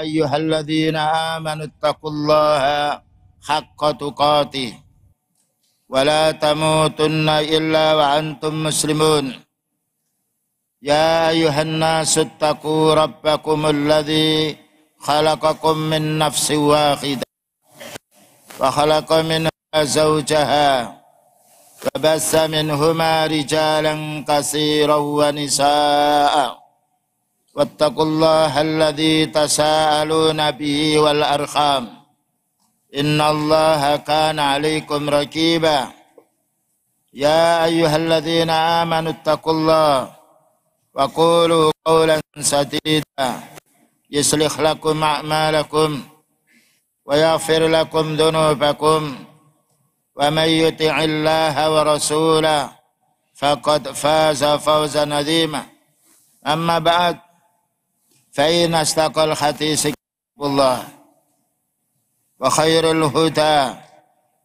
أيها الذين آمنوا اتقوا الله حق تقاته ولا تموتن إلا وأنتم مسلمون يا أيها الناس اتقوا ربكم الذي خلقكم من نفس واحدة وخلق منها زوجها وبث منهما رجالا كثيرا ونساء واتقوا الله الذي تساءلون به والأرحام إن الله كان عليكم رقيبا يا أيها الذين آمنوا اتقوا الله وقولوا قولا سديدا يصلح لكم أعمالكم ويغفر لكم ذنوبكم ومن يطع الله ورسوله فقد فاز فوزا عظيما أما بعد فإن أصدق الحديث كتاب الله وخير الهدى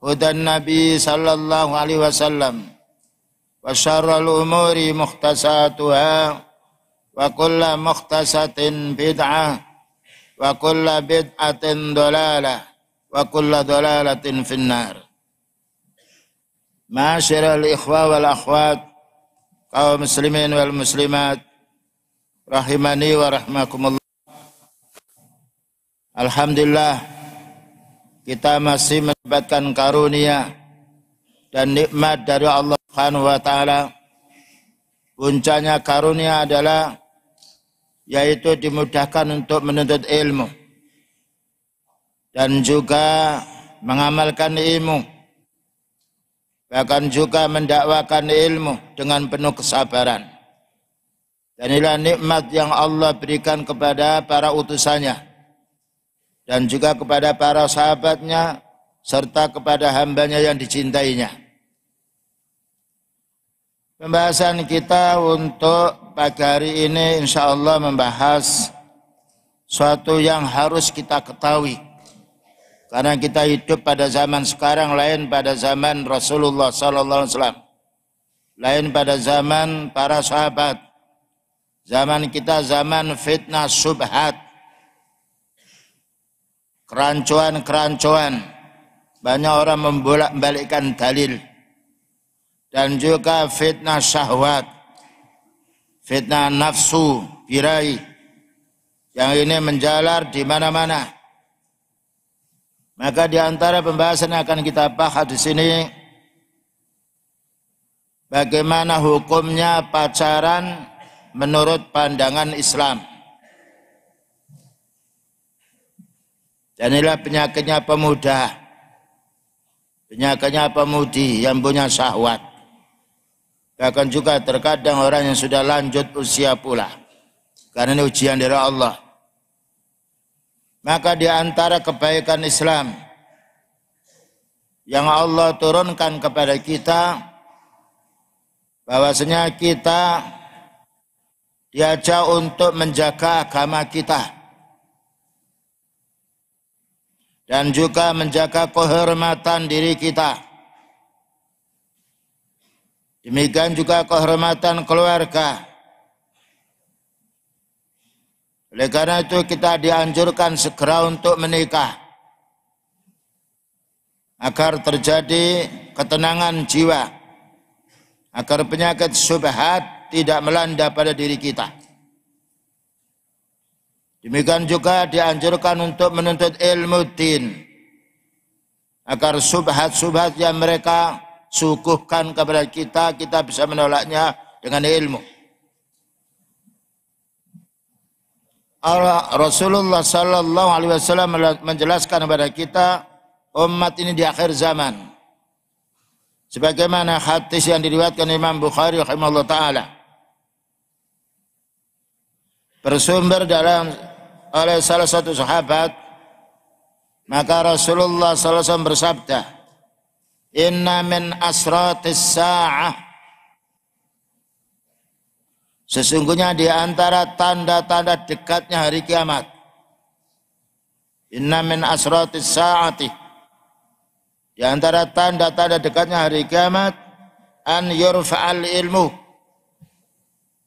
هدى النبي صلى الله عليه وسلم وشر الأمور محدثاتها وكل محدثة بدعة وكل بدعة ضلالة وكل ضلالة في النار. Ma'asyiral ikhwa wal akhwat, kaum muslimin wal muslimat, rahimani wa rahmakumullah. Alhamdulillah, kita masih mendapatkan karunia dan nikmat dari Allah Subhanahu wa taala. Puncaknya karunia adalah yaitu dimudahkan untuk menuntut ilmu dan juga mengamalkan ilmu, bahkan juga mendakwakan ilmu dengan penuh kesabaran. Dan inilah nikmat yang Allah berikan kepada para utusannya dan juga kepada para sahabatnya serta kepada hambanya yang dicintainya. Pembahasan kita untuk pagi hari ini insya Allah membahas suatu yang harus kita ketahui. Karena kita hidup pada zaman sekarang lain pada zaman Rasulullah SAW, lain pada zaman para sahabat. Zaman kita zaman fitnah subhat, kerancuan-kerancuan, banyak orang membolak-balikkan dalil, dan juga fitnah syahwat, fitnah nafsu birahi, yang ini menjalar di mana-mana. Maka di antara pembahasan yang akan kita bahas di sini, bagaimana hukumnya pacaran menurut pandangan Islam. Dan inilah penyakitnya pemuda, penyakitnya pemudi yang punya syahwat. Bahkan juga terkadang orang yang sudah lanjut usia pula, karena ini ujian dari Allah. Maka di antara kebaikan Islam yang Allah turunkan kepada kita, bahwasanya kita diajak untuk menjaga agama kita dan juga menjaga kehormatan diri kita. Demikian juga kehormatan keluarga. Oleh karena itu kita dianjurkan segera untuk menikah agar terjadi ketenangan jiwa, agar penyakit syubhat tidak melanda pada diri kita. Demikian juga dianjurkan untuk menuntut ilmu din, agar syubhat-syubhat yang mereka suguhkan kepada kita, kita bisa menolaknya dengan ilmu. Rasulullah sallallahu alaihi wasallam menjelaskan kepada kita umat ini di akhir zaman. Sebagaimana hadis yang diriwayatkan Imam Bukhari rahimahullah taala, bersumber oleh salah satu sahabat, maka Rasulullah sallallahu alaihi wasallam bersabda, "Inna min asratis sa'ah." Sesungguhnya di antara tanda-tanda dekatnya hari kiamat. Inna min asratis sa'ati. Di antara tanda-tanda dekatnya hari kiamat, an yurfa'al ilmu.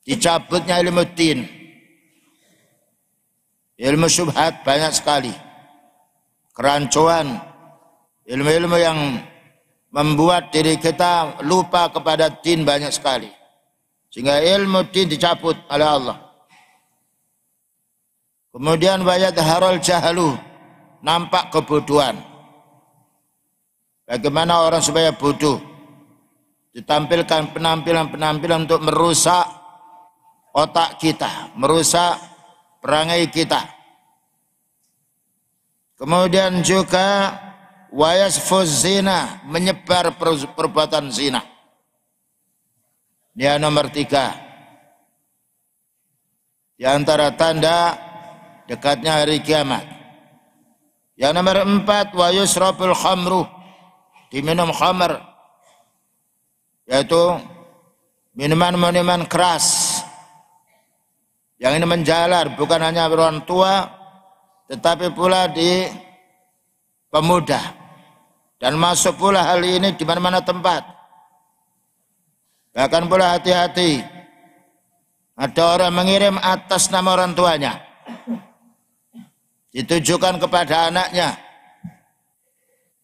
Dicabutnya ilmu din. ilmu syubhat banyak sekali, kerancuan, ilmu-ilmu yang membuat diri kita lupa kepada din banyak sekali, sehingga ilmu din dicabut oleh Allah. Kemudian wayadharul jahlu, nampak kebodohan. Bagaimana orang supaya bodoh? Ditampilkan penampilan-penampilan untuk merusak otak kita, merusak perangai kita. Kemudian juga wayasfuz zina, menyebar perbuatan zina. Dia nomor 3. Di antara tanda dekatnya hari kiamat. Yang nomor 4, wa yusrabul khamru, diminum khamr, yaitu minuman-minuman keras. Yang ini menjalar bukan hanya orang tua, tetapi pula di pemuda, dan masuk pula hal ini di mana-mana tempat. Bahkan pula hati-hati, ada orang mengirim atas nama orang tuanya, ditujukan kepada anaknya,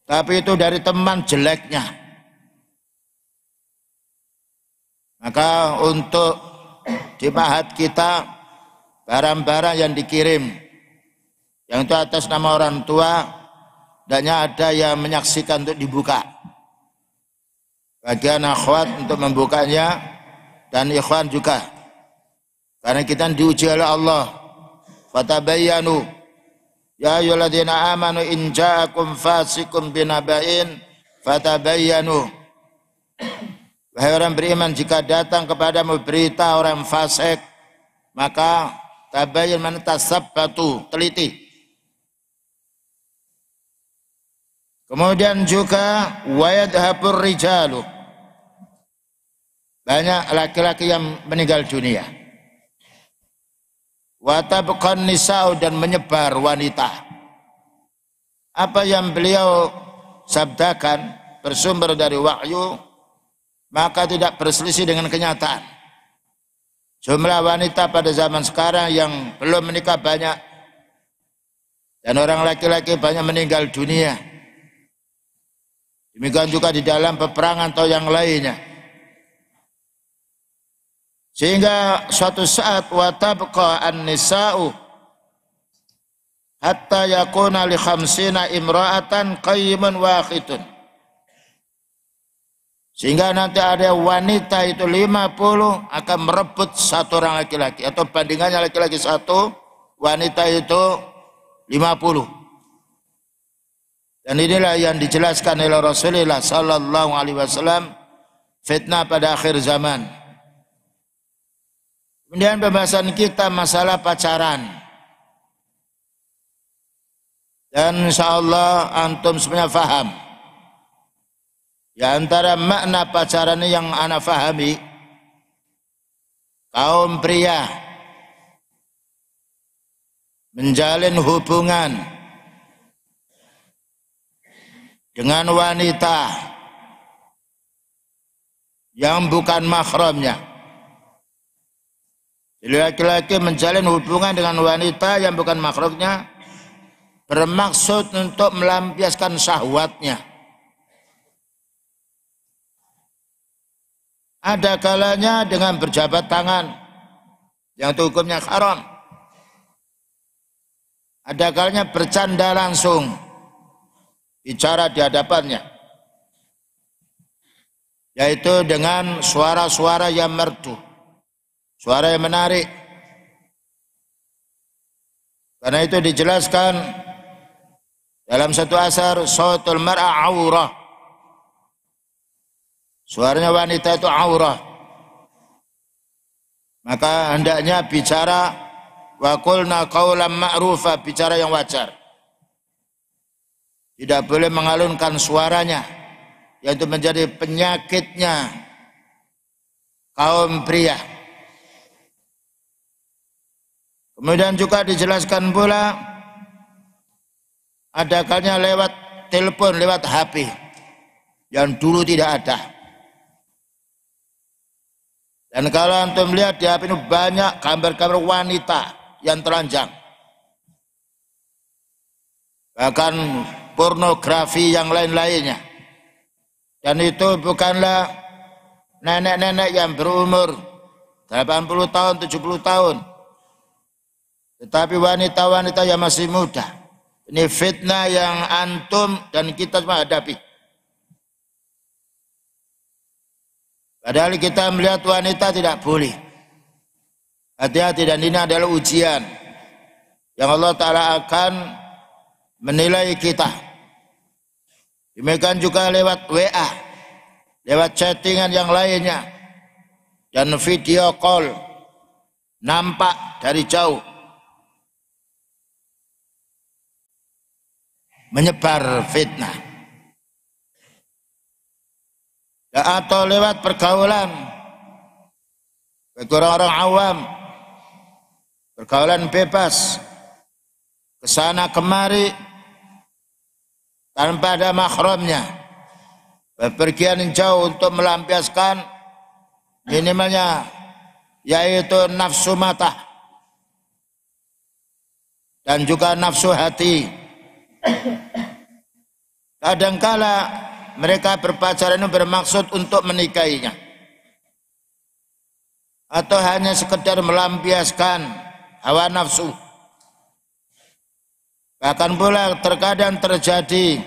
tapi itu dari teman jeleknya. Maka untuk di mahat kita, barang-barang yang dikirim yang itu atas nama orang tua, hendaknya ada yang menyaksikan untuk dibuka. Bagian akhwat untuk membukanya, dan ikhwan juga, karena kita diuji oleh Allah. Fatabayyanu ya ayyuhalladzina amanu in ja'akum fasiqun binaba'in fatabayyanu. Wahai orang beriman, jika datang kepadamu berita orang fasik, maka tabayyan, man tasabbatu, teliti. Kemudian juga wayadhabur rijalu, banyak laki-laki yang meninggal dunia. Wa tabqan nisa'u, dan menyebar wanita. Apa yang beliau sabdakan bersumber dari wahyu, maka tidak berselisih dengan kenyataan. Jumlah wanita pada zaman sekarang yang belum menikah banyak, dan orang laki-laki banyak meninggal dunia. Demikian juga di dalam peperangan atau yang lainnya. Sehingga suatu saat watabqa an-nisa'u hatta yakuna li khamsina imra'atan qayyiman waqitun. Sehingga nanti ada wanita itu 50 akan merebut satu orang laki-laki, atau bandingannya laki-laki 1, wanita itu 50. Dan inilah yang dijelaskan oleh Rasulullah sallallahu alaihi wasallam, fitnah pada akhir zaman. Kemudian pembahasan kita masalah pacaran. Dan insyaallah antum semuanya faham. Ya, antara makna pacaran yang ana fahami, kaum pria menjalin hubungan dengan wanita yang bukan mahramnya. Jadi laki-laki menjalin hubungan dengan wanita yang bukan mahramnya bermaksud untuk melampiaskan syahwatnya. Ada kalanya dengan berjabat tangan, yang itu hukumnya haram. Ada kalanya bercanda langsung, bicara di hadapannya, yaitu dengan suara-suara yang merdu, suara yang menarik. Karena itu dijelaskan dalam satu asar, sautul mar'a aurah, suaranya wanita itu aurah. Maka hendaknya bicara wa qulna qaulan ma'rufa, bicara yang wajar. Tidak boleh mengalunkan suaranya, yaitu menjadi penyakitnya kaum pria. Kemudian juga dijelaskan pula, ada kalanya lewat telepon, lewat HP, yang dulu tidak ada. Dan kalau antum lihat di HP itu banyak gambar-gambar wanita yang telanjang. bahkan pornografi yang lain-lainnya. Dan itu bukanlah nenek-nenek yang berumur 80 tahun, 70 tahun. Tetapi wanita-wanita yang masih muda. Ini fitnah yang antum dan kita semua hadapi. Padahal kita melihat wanita tidak boleh. Hati-hati, dan ini adalah ujian yang Allah Ta'ala akan menilai kita. Demikian juga lewat WA, lewat chattingan yang lainnya, dan video call, nampak dari jauh, menyebar fitnah. Atau lewat pergaulan bagi orang-orang awam, pergaulan bebas, kesana kemari tanpa ada mahramnya, bepergian jauh untuk melampiaskan minimalnya yaitu nafsu mata dan juga nafsu hati. Kadangkala mereka berpacaran itu bermaksud untuk menikahinya, atau hanya sekedar melampiaskan hawa nafsu. Bahkan pula terkadang terjadi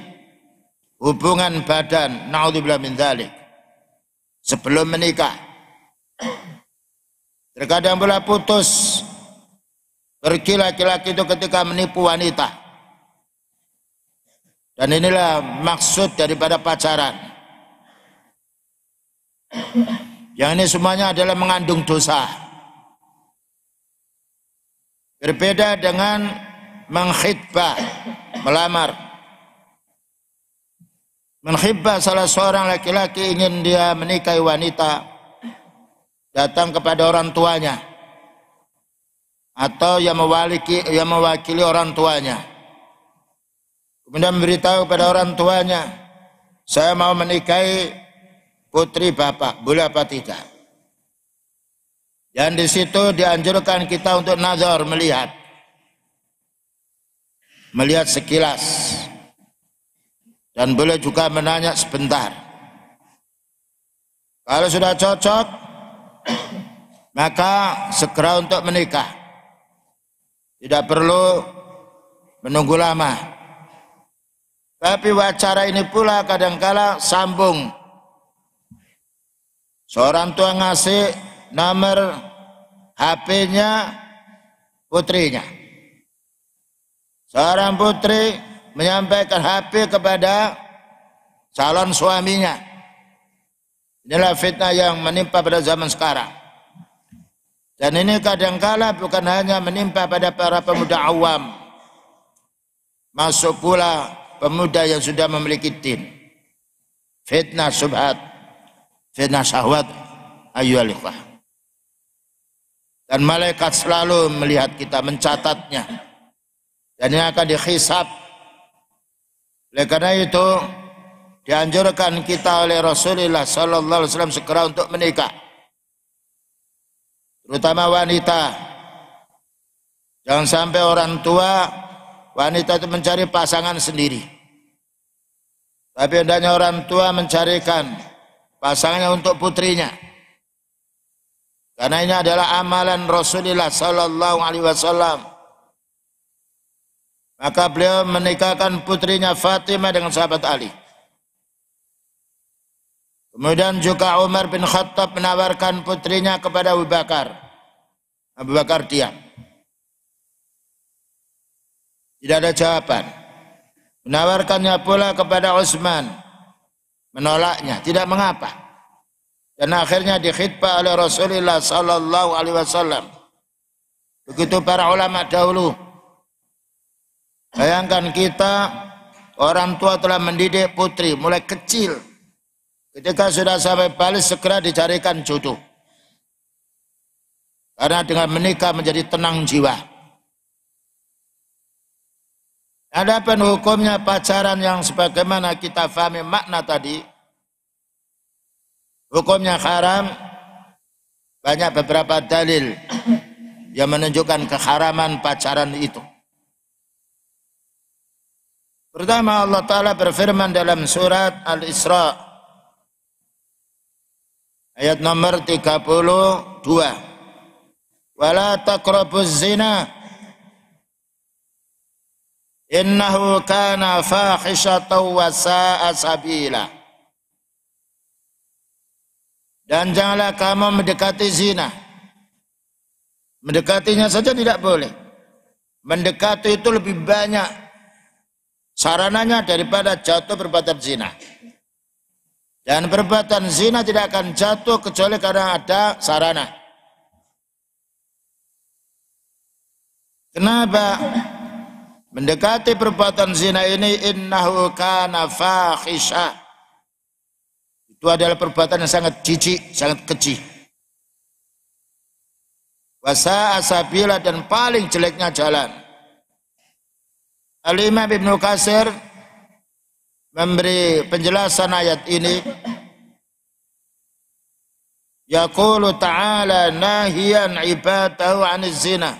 hubungan badan, naudzubillah min dzalik, sebelum menikah. Terkadang pula putus, pergi laki-laki itu ketika menipu wanita. Dan inilah maksud daripada pacaran. Yang ini semuanya adalah mengandung dosa. Berbeda dengan mengkhitbah, melamar. Mengkhitbah, salah seorang laki-laki ingin dia menikahi wanita, datang kepada orang tuanya atau yang mewakili orang tuanya. Kemudian memberitahu kepada orang tuanya, saya mau menikahi putri bapak, boleh apa tidak? Dan di situ dianjurkan kita untuk nazar, melihat sekilas, dan boleh juga menanya sebentar. Kalau sudah cocok, maka segera untuk menikah, tidak perlu menunggu lama. Tapi wacara ini pula kadangkala sambung. Seorang tua ngasih nomor HP-nya putrinya. Seorang putri menyampaikan HP kepada calon suaminya. Inilah fitnah yang menimpa pada zaman sekarang. Dan ini kadangkala bukan hanya menimpa pada para pemuda awam, masuk pula pemuda yang sudah memiliki din. Fitnah subhat, fitnah syahwat, ayyuhal ikhwah. Dan malaikat selalu melihat kita, mencatatnya. Dan ini akan dihisab. Oleh karena itu dianjurkan kita oleh Rasulullah sallallahu alaihi wasallam segera untuk menikah. Terutama wanita. Jangan sampai orang tua wanita itu mencari pasangan sendiri. Tapi hendaknya orang tua mencarikan pasangannya untuk putrinya. Karena ini adalah amalan Rasulullah sallallahu alaihi wasallam. Maka beliau menikahkan putrinya Fatimah dengan sahabat Ali. Kemudian juga Umar bin Khattab menawarkan putrinya kepada Abu Bakar. Abu Bakar diam. Tidak ada jawaban. Menawarkannya pula kepada Utsman, menolaknya, tidak mengapa. Dan akhirnya dikhitbah oleh Rasulullah sallallahu alaihi wasallam. Begitu para ulama dahulu. Bayangkan kita, orang tua telah mendidik putri mulai kecil. Ketika sudah sampai balik segera dicarikan jodoh. Karena dengan menikah menjadi tenang jiwa. Adapun hukumnya pacaran yang sebagaimana kita fahami makna tadi, hukumnya haram. Banyak beberapa dalil yang menunjukkan keharaman pacaran itu. Pertama, Allah Ta'ala berfirman dalam surat Al-Isra ayat nomor 32. Wala taqrabuz zina innahu kana fahishatan wa sa'a sabila. Dan janganlah kamu mendekati zina. Mendekatinya saja tidak boleh. Mendekati itu lebih banyak sarananya daripada jatuh perbuatan zina. Dan perbuatan zina tidak akan jatuh kecuali karena ada sarana. Kenapa? Mendekati perbuatan zina ini innahu kana fahisha. Itu adalah perbuatan yang sangat jijik, sangat keji. Wasa'a sabila, dan paling jeleknya jalan. Al-Imam Ibnu Katsir memberi penjelasan ayat ini. Yaqulu ta'ala nahiyan ibadahu 'anil zina.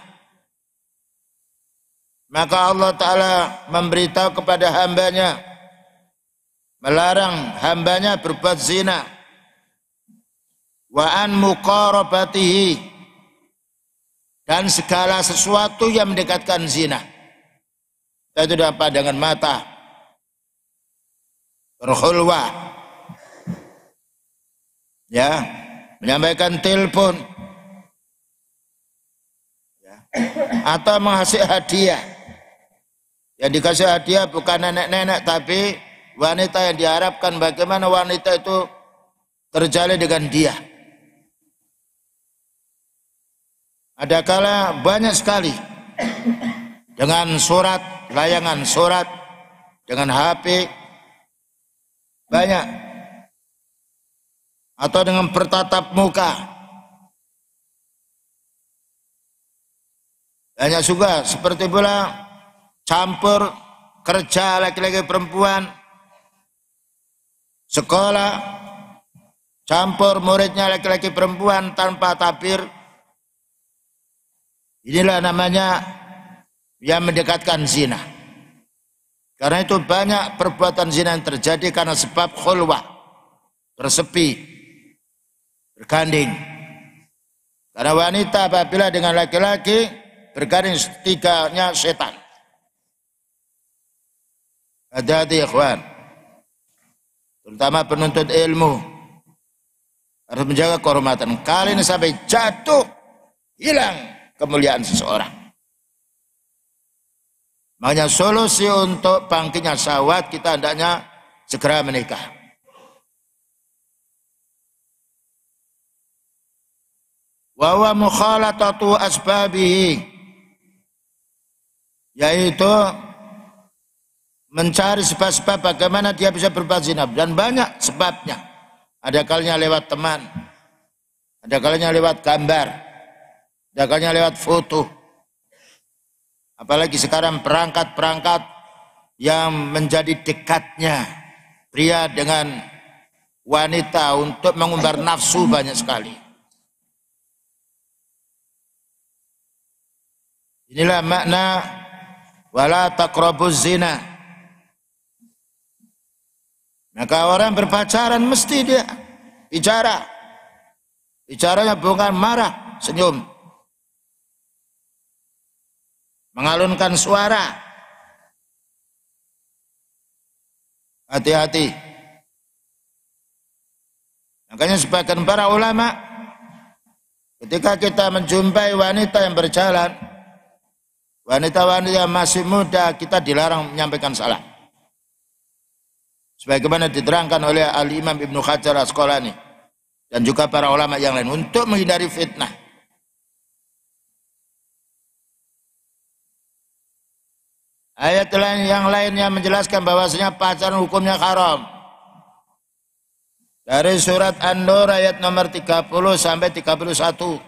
Maka Allah Ta'ala memberitahu kepada hambanya, melarang hambanya berbuat zina. Wa an muqarabatihi, dan segala sesuatu yang mendekatkan zina. Itu dengan pandangan mata, berkhulwah, ya, menyampaikan telepon, ya, atau mengasih hadiah. Yang dikasih hadiah bukan nenek-nenek, tapi wanita yang diharapkan bagaimana wanita itu terjalin dengan dia. Ada kala banyak sekali dengan surat, layangan surat, dengan HP, banyak. Atau dengan bertatap muka. Banyak juga, seperti pula campur kerja laki-laki perempuan, sekolah, campur muridnya laki-laki perempuan tanpa tabir. Inilah namanya yang mendekatkan zina. Karena itu banyak perbuatan zina yang terjadi karena sebab khulwah, bersepi, berganding. Karena wanita apabila dengan laki-laki berganding, setiganya setan. Hati-hati ikhwan, terutama penuntut ilmu, harus menjaga kehormatan. Kali ini sampai jatuh, hilang kemuliaan seseorang. Makanya solusi untuk bangkitnya syahwat, kita hendaknya segera menikah. Wa huwa mukhalatatu asbabihi, yaitu mencari sebab-sebab bagaimana dia bisa berbuat zina, dan banyak sebabnya. Ada kalanya lewat teman, ada kalanya lewat gambar, ada kalanya lewat foto. Apalagi sekarang perangkat-perangkat yang menjadi dekatnya pria dengan wanita untuk mengumbar nafsu banyak sekali. Inilah makna wala taqrabuz zina. Maka orang berpacaran mesti dia bicara. Bicaranya bukan marah, senyum. Mengalunkan suara. Hati-hati. Makanya sebagian para ulama, ketika kita menjumpai wanita yang berjalan, wanita-wanita yang masih muda, kita dilarang menyampaikan salam. Sebagaimana diterangkan oleh Al-Imam Ibnu Hajar Asqalani dan juga para ulama yang lain untuk menghindari fitnah. Ayat lain yang lainnya menjelaskan bahwasanya pacaran hukumnya haram. Dari surat An-Nur ayat nomor 30 sampai 31.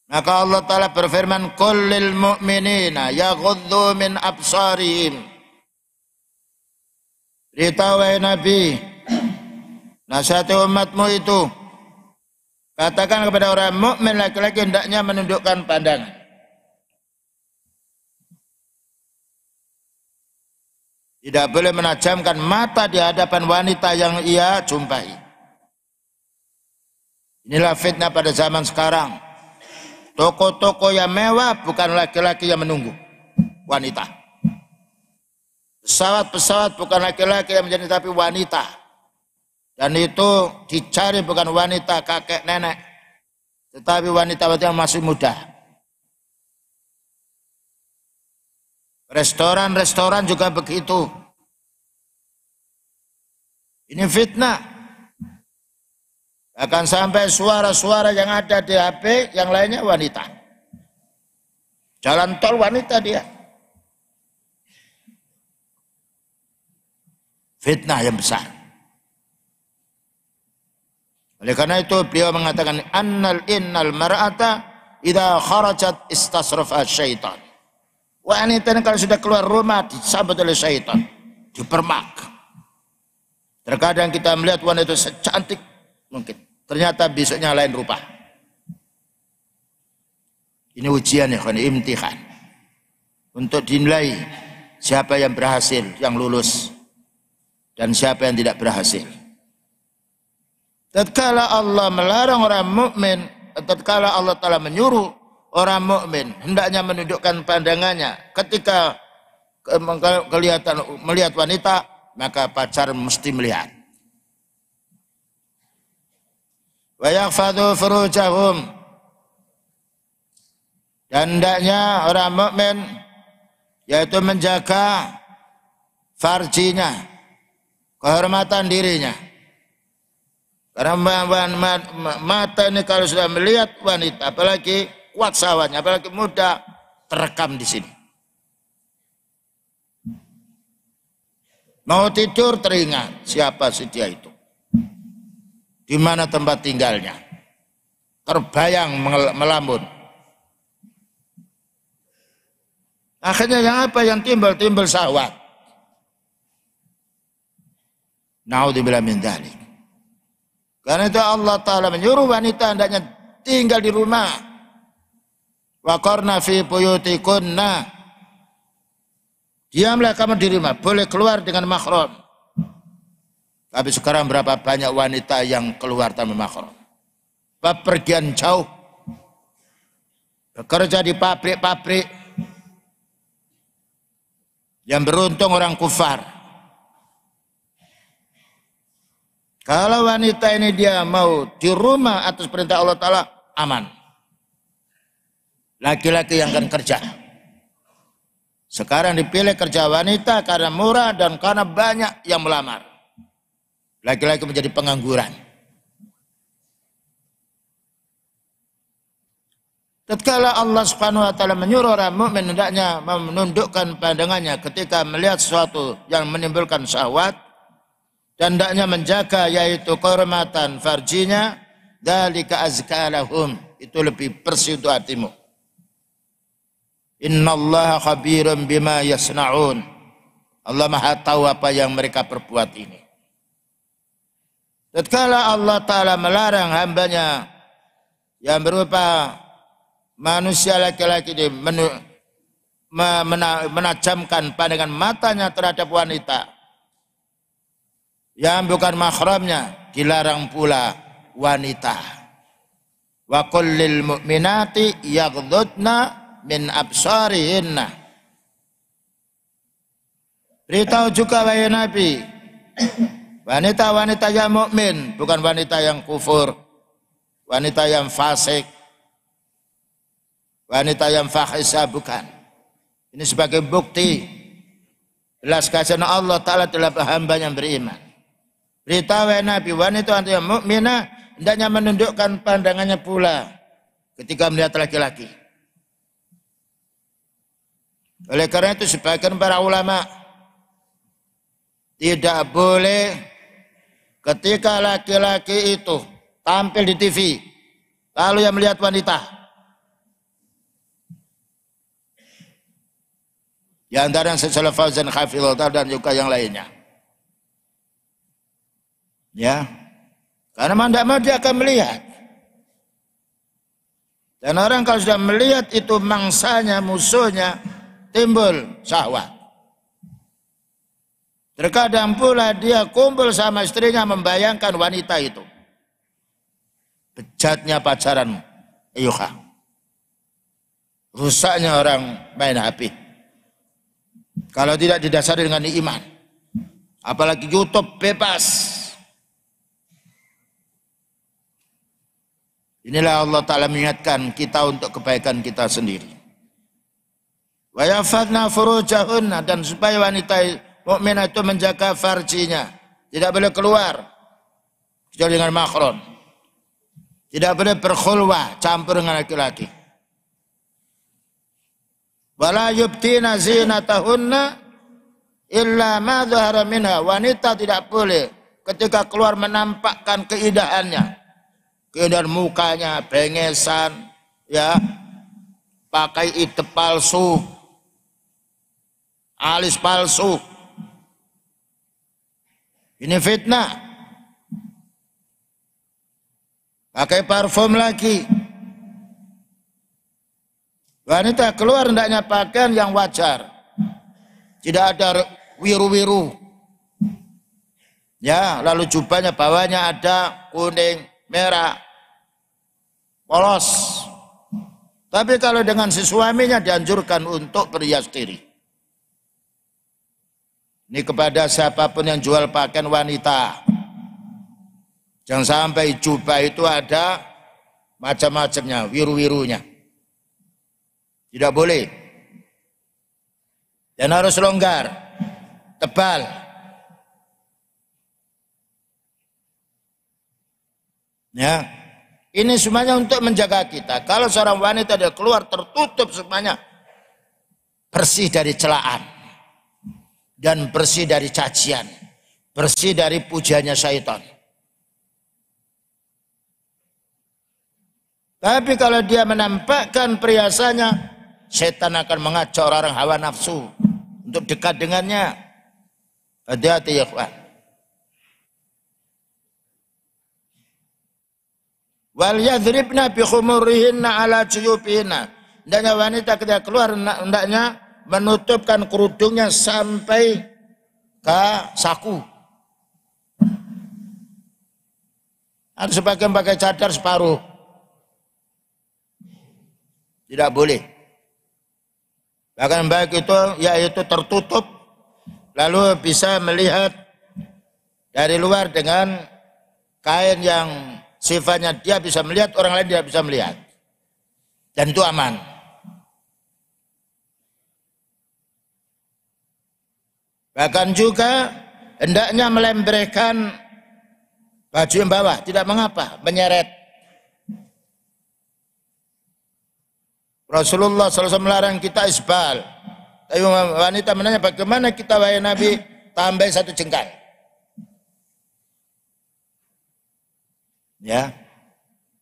Maka Allah Ta'ala berfirman, qul lil mu'minina yaghuddu min absarihim. Beritahu wahai Nabi, nasihati umatmu itu, katakan kepada orang mukmin laki-laki hendaknya menundukkan pandangan. Tidak boleh menajamkan mata di hadapan wanita yang ia jumpai. Inilah fitnah pada zaman sekarang. Toko-toko yang mewah bukan laki-laki yang menunggu wanita. Pesawat-pesawat bukan laki-laki yang menjadi tapi wanita. Dan itu dicari bukan wanita kakek nenek, tetapi wanita-wanita yang masih muda. Restoran-restoran juga begitu. Ini fitnah. Akan sampai suara-suara yang ada di HP, yang lainnya wanita. Jalan tol wanita dia. Fitnah yang besar. Oleh karena itu beliau mengatakan innal mar'ata idza kharajat istasrafa syaitan. Wanita kalau sudah keluar rumah disambut oleh syaitan, dipermak. Terkadang kita melihat wanita secantik mungkin, ternyata besoknya lain rupa. Ini ujian ya, imtihan untuk dinilai siapa yang berhasil, yang lulus, dan siapa yang tidak berhasil. Tatkala Allah melarang orang mukmin, tatkala Allah Ta'ala menyuruh orang mukmin hendaknya menundukkan pandangannya ketika melihat wanita, maka pacar mesti melihat. Wa yakhfadhu furujahum, dan hendaknya orang mukmin yaitu menjaga farjinya, kehormatan dirinya. Karena mata ini kalau sudah melihat wanita, apalagi kuat syahwatnya, apalagi muda, terekam di sini. Mau tidur teringat siapa sih dia itu, di mana tempat tinggalnya, terbayang melamun. Akhirnya yang apa yang timbul syahwat. Naudzubillah min dzalik. Karena itu Allah Ta'ala menyuruh wanita hendaknya tinggal di rumah. Wa qarna fi buyutikunna, diamlah kamu di rumah, boleh keluar dengan mahram. Tapi sekarang berapa banyak wanita yang keluar tanpa mahram, bepergian jauh, bekerja di pabrik-pabrik, yang beruntung orang kufar. Kalau wanita ini dia mau di rumah atas perintah Allah Ta'ala, aman. Laki-laki yang akan kerja. Sekarang dipilih kerja wanita karena murah dan karena banyak yang melamar. Laki-laki menjadi pengangguran. Tatkala Allah Subhanahu wa Ta'ala menyuruh orang mukmin hendaknya menundukkan pandangannya ketika melihat sesuatu yang menimbulkan syahwat, dan hendaknya menjaga yaitu kehormatan farjinya, dzalika azka lahum, itu lebih bersih untuk hatimu. Innallaha khabirum bima yasnaun, Allah Maha tahu apa yang mereka perbuat ini. Tatkala Allah Ta'ala melarang hambanya yang berupa manusia laki-laki ini menajamkan pandangan matanya terhadap wanita yang bukan mahramnya, dilarang pula wanita. Wa qul lil mu'minati yaghdudna min absarihinna, beritahu juga wahai Nabi, wanita-wanita yang mukmin, bukan wanita yang kufur, wanita yang fasik, wanita yang fahisah, bukan. Ini sebagai bukti jelas kasih Allah Ta'ala terhadap hamba yang beriman. Beritahu Nabi, wanita yang mukminah hendaknya menundukkan pandangannya pula ketika melihat laki-laki. Oleh karena itu sebagian para ulama tidak boleh ketika laki-laki itu tampil di TV lalu yang melihat wanita. Di antara yang Syekh Fauzan hafizahullah dan juga yang lainnya. Ya, karena tidak mau dia akan melihat. Dan orang kalau sudah melihat itu mangsanya, musuhnya, timbul syahwat. Terkadang pula dia kumpul sama istrinya membayangkan wanita itu. Bejatnya pacaran, ayuhah. Rusaknya orang main HP. Kalau tidak didasari dengan iman. Apalagi YouTube bebas. Inilah Allah Ta'ala mengingatkan kita untuk kebaikan kita sendiri. Wa yafadna furujahunna, dan supaya wanita mukminah itu menjaga farjinya, tidak boleh keluar kecuali dengan mahram, tidak boleh berkhulwah campur dengan laki-laki. Wala yubtina zinatahunna illa ma dhahara minha, wanita tidak boleh ketika keluar menampakkan keindahannya, keindahan mukanya, bengesan, ya, pakai itep palsu, alis palsu. Ini fitnah. Pakai parfum lagi. Wanita keluar hendaknya pakaian yang wajar. Tidak ada wiru-wiru. Ya, lalu jubahnya bawahnya ada kuning, merah, polos. Tapi kalau dengan si suaminya dianjurkan untuk berhias diri. Ini kepada siapapun yang jual pakaian wanita. Jangan sampai jubah itu ada macam-macamnya, wiru-wirunya. Tidak boleh. Dan harus longgar, tebal. Ya, ini semuanya untuk menjaga kita. Kalau seorang wanita dia keluar tertutup semuanya, bersih dari celaan dan bersih dari cacian, bersih dari pujiannya syaitan. Tapi kalau dia menampakkan perhiasannya, setan akan mengajak orang hawa nafsu untuk dekat dengannya. Hati-hati ya kawan. Wal yadribna bi khumurihinna ala juyubihinna. Hendaknya wanita ketika keluar hendaknya menutupkan kerudungnya sampai ke saku. Ada sebagian pakai cadar separuh. Tidak boleh. Bahkan baik itu yaitu tertutup, lalu bisa melihat dari luar dengan kain yang sifatnya dia bisa melihat, orang lain tidak bisa melihat. Dan itu aman. Bahkan juga hendaknya melembrehkan baju yang bawah, tidak mengapa, menyeret. Rasulullah SAW melarang kita isbal. Tapi wanita menanya, bagaimana kita wahai Nabi tambah satu jengkal? Ya,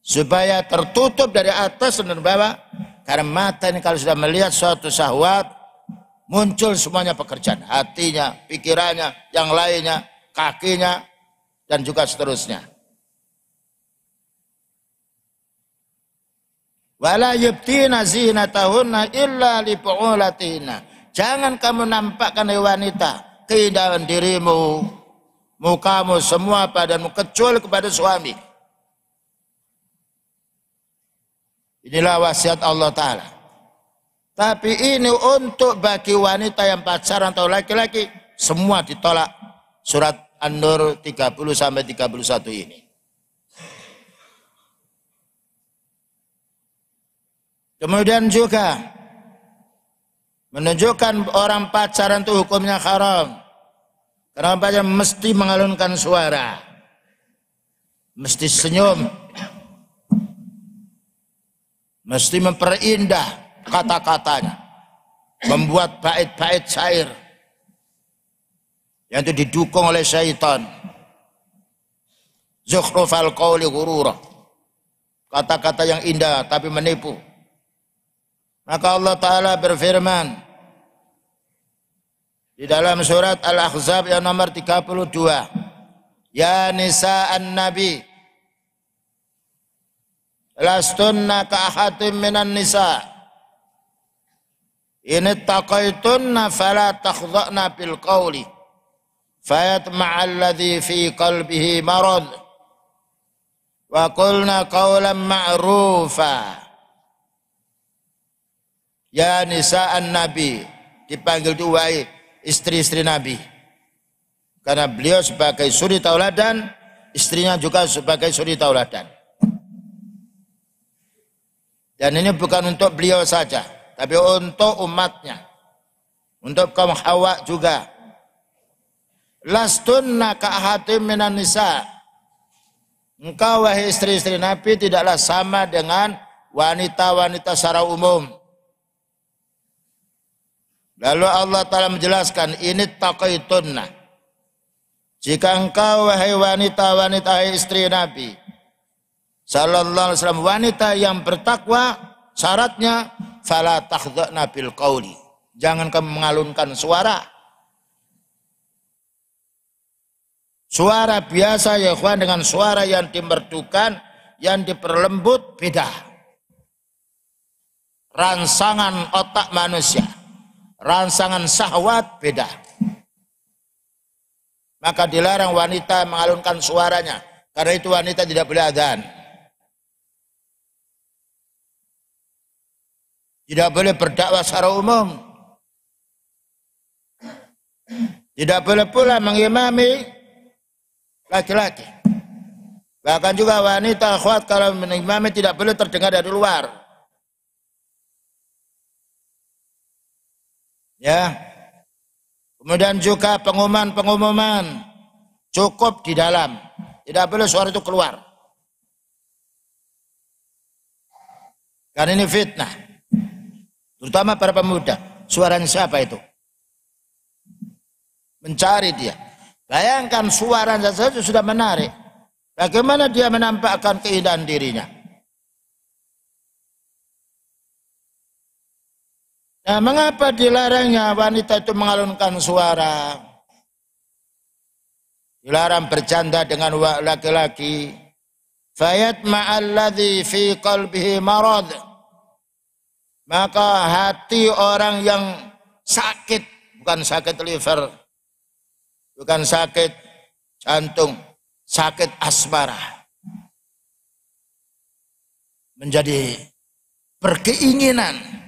supaya tertutup dari atas dan bawah. Karena mata ini kalau sudah melihat suatu syahwat, muncul semuanya pekerjaan, hatinya, pikirannya, yang lainnya, kakinya, dan juga seterusnya. Wala yubtina zinatahunna illa li bu'ulatina. Jangan kamu nampakkan wanita keindahan dirimu, mukamu, semua badanmu kecuali kepada suami. Inilah wasiat Allah Ta'ala. Tapi ini untuk bagi wanita yang pacaran atau laki-laki, semua ditolak. Surat An-Nur 30-31 ini. Kemudian juga menunjukkan orang pacaran itu hukumnya haram. Karena pacaran mesti mengalunkan suara, mesti senyum, mesti memperindah kata-katanya, membuat bait-bait syair yang itu didukung oleh syaitan. Zukhrufal qawli ghurura, kata-kata yang indah tapi menipu. Maka Allah Ta'ala berfirman di dalam surat Al-Ahzab yang nomor 32, Ya nisa'an nabi lastunna ka'ahatim minan nisa' in ittaqaitunna fala takhdha'na bil qawli fayatma'al ladzi fi qalbihi marad wa qulna qawlan ma'rufa. Ya nisa'an Nabi, dipanggil dua istri-istri Nabi. Karena beliau sebagai suri tauladan, istrinya juga sebagai suri tauladan. Dan ini bukan untuk beliau saja, tapi untuk umatnya. Untuk kaum Hawa juga. Lastunna ka'ahatim minan nisa. Engkau wahai istri-istri Nabi tidaklah sama dengan wanita-wanita secara umum. Lalu Allah Ta'ala menjelaskan, ini taqaitunna. Jika engkau wahai wanita-wanita istri Nabi sallallahu alaihi wasallam, wanita yang bertakwa, syaratnya fala takhdha'na bil qauli. Jangan kamu mengalunkan suara. Suara biasa ya ikhwan dengan suara yang dimerdukan, yang diperlembut beda. Rangsangan otak manusia, rangsangan syahwat beda. Maka dilarang wanita mengalunkan suaranya. Karena itu wanita tidak boleh adzan. Tidak boleh berdakwah secara umum. Tidak boleh pula mengimami laki-laki. Bahkan juga wanita akhwat kalau mengimami tidak boleh terdengar dari luar. Ya. Kemudian juga pengumuman cukup di dalam. Tidak boleh suara itu keluar. Karena ini fitnah. Terutama para pemuda. Suaranya siapa itu? Mencari dia. Bayangkan suaranya saja sudah menarik. Bagaimana dia menampakkan keindahan dirinya? Nah, mengapa dilarangnya wanita itu mengalunkan suara? Dilarang bercanda dengan laki-laki. Fayatma'al ladzi fi qalbihi marad. Maka hati orang yang sakit, bukan sakit liver, bukan sakit jantung, sakit asmara, menjadi berkeinginan.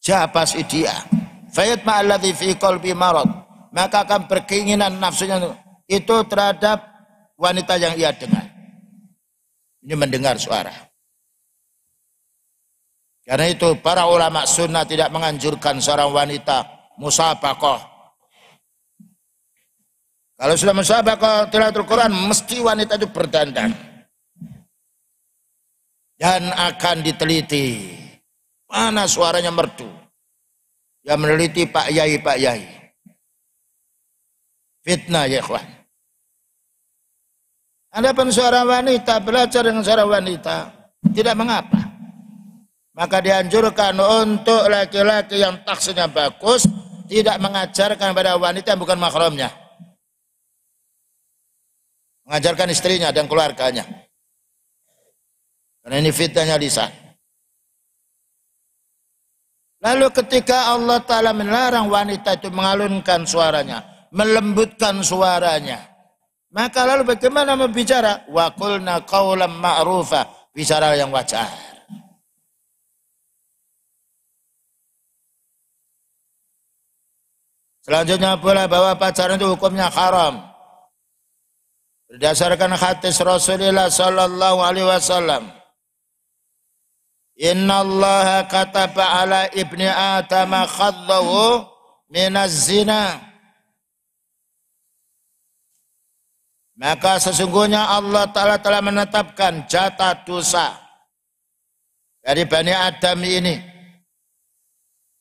Siapa sih dia? Fayatma'al ladzi fi qalbi marad. Maka akan berkeinginan nafsunya itu terhadap wanita yang ia dengar. Ini mendengar suara. Karena itu para ulama sunnah tidak menganjurkan seorang wanita musabaqah. Kalau sudah musabaqah tilawatul Quran, mesti wanita itu berdandan. Dan akan diteliti. Mana suaranya merdu? Yang meneliti Pak Yai. Fitnah ya ikhwan. Adapun suara wanita, belajar dengan suara wanita, tidak mengapa. Maka dianjurkan untuk laki-laki yang taksinya bagus, tidak mengajarkan pada wanita yang bukan mahramnya. Mengajarkan istrinya dan keluarganya. Karena ini fitnahnya lisan. Lalu ketika Allah Ta'ala melarang wanita itu mengalunkan suaranya, melembutkan suaranya, maka lalu bagaimana berbicara? Wa qulna qawlan ma'rufa, bicara yang wajar. Selanjutnya pula bahwa pacaran itu hukumnya haram. Berdasarkan hadis Rasulullah sallallahu alaihi wasallam. Inna Allah kataba ala ibni Adam khaddahu minaz zina. Maka sesungguhnya Allah Ta'ala telah menetapkan jatah dosa dari Bani Adam ini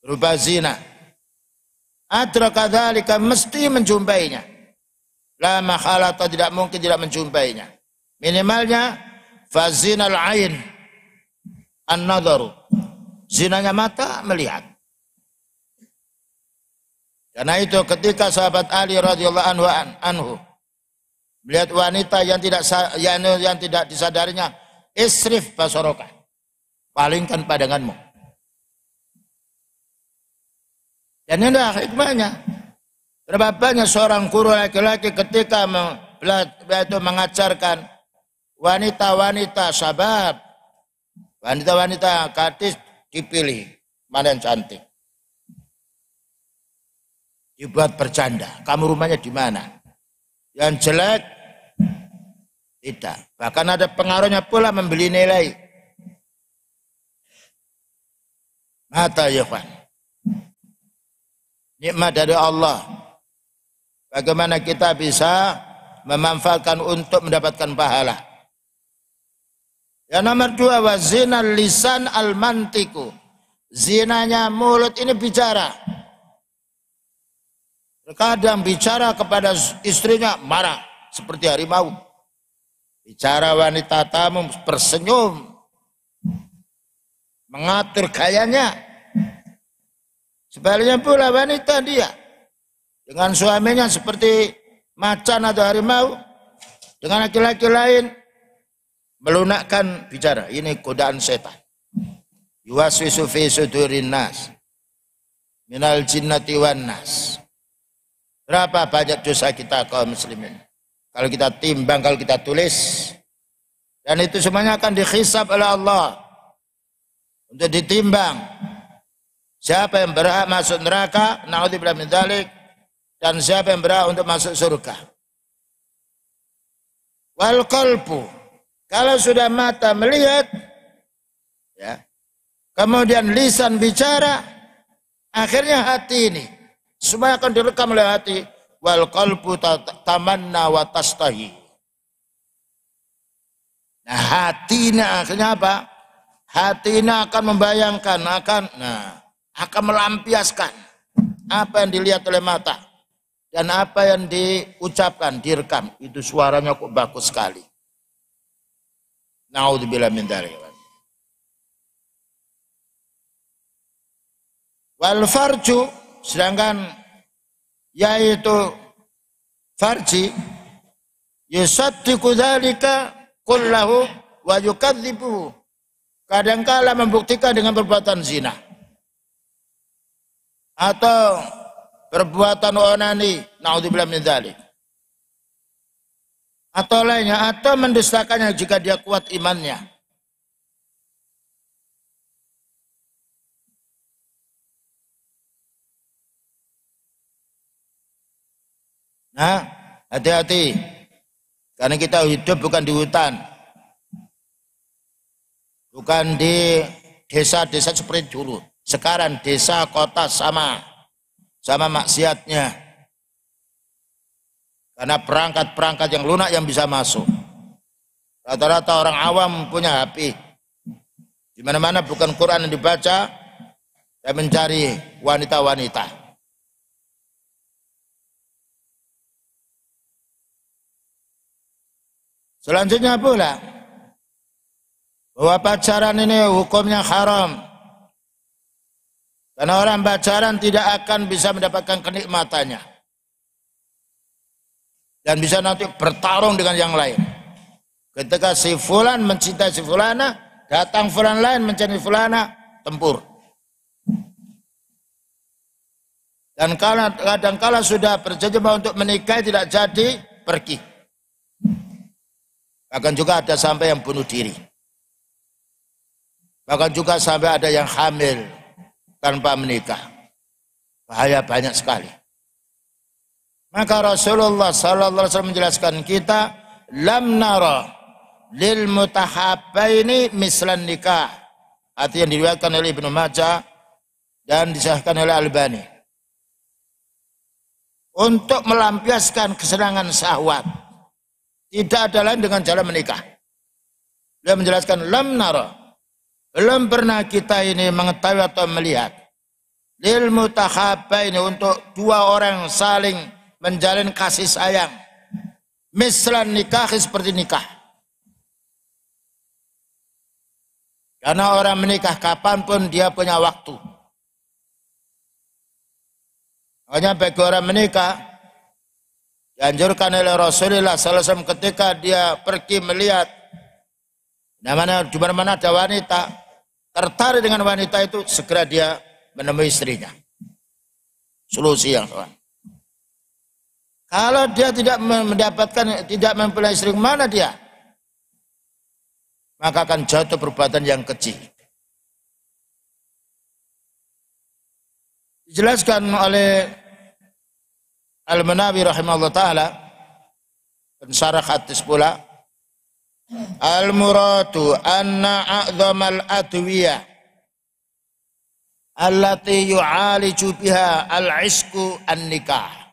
berupa zina. Adraka dzalika, mesti menjumpainya. La mahala, atau tidak mungkin tidak menjumpainya. Minimalnya fazinal ain an-nadharu, zinanya mata melihat. Karena itu ketika sahabat Ali radhiyallahu anhu melihat wanita yang tidak disadarinya, isrif basaraka, palingkan pandanganmu. Dan ini adalah hikmahnya. Berapa banyak seorang guru laki-laki ketika mengajarkan wanita-wanita syabab, wanita-wanita gadis dipilih mana yang cantik, dibuat bercanda. Kamu rumahnya di mana? Yang jelek tidak. Bahkan ada pengaruhnya pula membeli nilai. Mata ya Pak. Nikmat dari Allah. Bagaimana kita bisa memanfaatkan untuk mendapatkan pahala. Yang nomor 2, wazinal lisan al-mantiku. Zinanya mulut ini bicara. Terkadang bicara kepada istrinya marah seperti harimau. Bicara wanita tamu bersenyum, mengatur gayanya. Sebaliknya pula wanita dia dengan suaminya seperti macan atau harimau, dengan laki-laki lain melunakkan bicara. Ini godaan setan. Yuwaswisu fi sudurin nas minal jinnati wan nas. Berapa banyak dosa kita kaum muslimin? Kalau kita timbang, kalau kita tulis, dan itu semuanya akan dihisab oleh Allah untuk ditimbang. Siapa yang berhak masuk neraka, naudzubillah min dzalik, dan siapa yang berhak untuk masuk surga. Wal qalbu, kalau sudah mata melihat, ya, kemudian lisan bicara, akhirnya hati ini semua akan direkam oleh hati. Wal qalbu tamanna wa tastahi. Nah, hati ini akhirnya apa? Hati ini akan membayangkan, akan melampiaskan apa yang dilihat oleh mata dan apa yang diucapkan, direkam. Itu suaranya kok bagus sekali. Naudzubillah min dzalik. Wal farju, sedangkan yaitu farji, yusaddiqu dzalika kullahu wa yukadzibuhu. Kadangkala membuktikan dengan perbuatan zina atau perbuatan onani, naudzubillah min dzalik, atau lainnya, atau mendustakannya jika dia kuat imannya. Nah, hati-hati, karena kita hidup bukan di hutan, bukan di desa-desa seperti dulu. Sekarang desa kota sama maksiatnya, karena perangkat-perangkat yang lunak yang bisa masuk. Rata-rata orang awam punya HP, di mana-mana bukan Quran yang dibaca, dan mencari wanita-wanita. Selanjutnya pula, bahwa pacaran ini hukumnya haram. Karena orang pacaran tidak akan bisa mendapatkan kenikmatannya. Dan bisa nanti bertarung dengan yang lain. Ketika si fulan mencintai si fulana, datang fulan lain mencari fulana, tempur. Dan kadang-kala sudah berjanji untuk menikah tidak jadi, pergi. Bahkan juga ada sampai yang bunuh diri. Bahkan juga sampai ada yang hamil tanpa menikah. Bahaya banyak sekali. Maka Rasulullah sallallahu alaihi wasallam menjelaskan kita, lam nara lil mutahabbaini mislan nikah. Arti yang diriwayatkan oleh Ibnu Majah dan disahkan oleh Albani. Untuk melampiaskan kesenangan syahwat, tidak ada lain dengan cara menikah. Dia menjelaskan lam nara, belum pernah kita ini mengetahui atau melihat lil mutahabbaini, untuk dua orang saling menjalin kasih sayang, mislan nikah, seperti nikah. Karena orang menikah kapanpun dia punya waktu. Makanya bagi orang menikah dianjurkan oleh Rasulullah SAW ketika dia pergi melihat di mana-mana ada wanita, tertarik dengan wanita itu, segera dia menemui istrinya. Solusi yang sama. Kalau dia tidak mendapatkan, tidak mempunyai istri, mana dia? Maka akan jatuh perbuatan yang keji. Dijelaskan oleh Al-Manawi rahimahullah ta'ala, pensarah hadis pula, al-muradu anna a'zamal adwiyah allati yu'aliju biha al-isku an-nikah.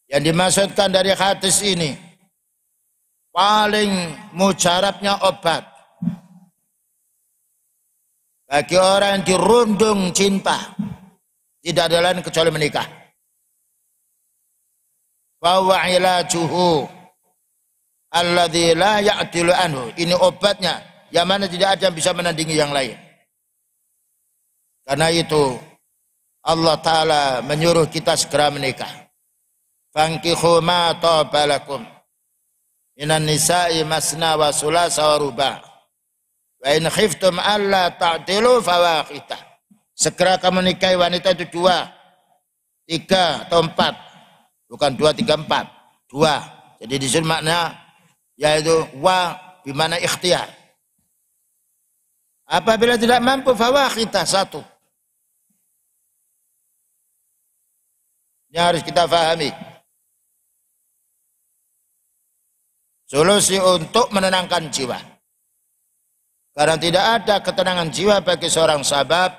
Yang dimaksudkan dari hadis ini, paling mujarabnya obat bagi orang yang dirundung cinta, tidak ada lain kecuali menikah. Bahwa ilajuhu alladzi la ya'dilu anhu. Ini obatnya, yang mana tidak ada yang bisa menandingi yang lain. Karena itu Allah Ta'ala menyuruh kita segera menikah. Fankihu ma taba lakum minan nisa'i masna wa sulasa wa ruba' wa in khiftum alla ta'dilu fawaqita. Segera kamu nikahi wanita itu 2, 3 atau 4, bukan 2, 3, 4, 2. Jadi di sini makna yaitu wa bimana ikhtiar. Apabila tidak mampu fawaqita, 1. Ini harus kita pahami. Solusi untuk menenangkan jiwa. Karena tidak ada ketenangan jiwa bagi seorang sahabat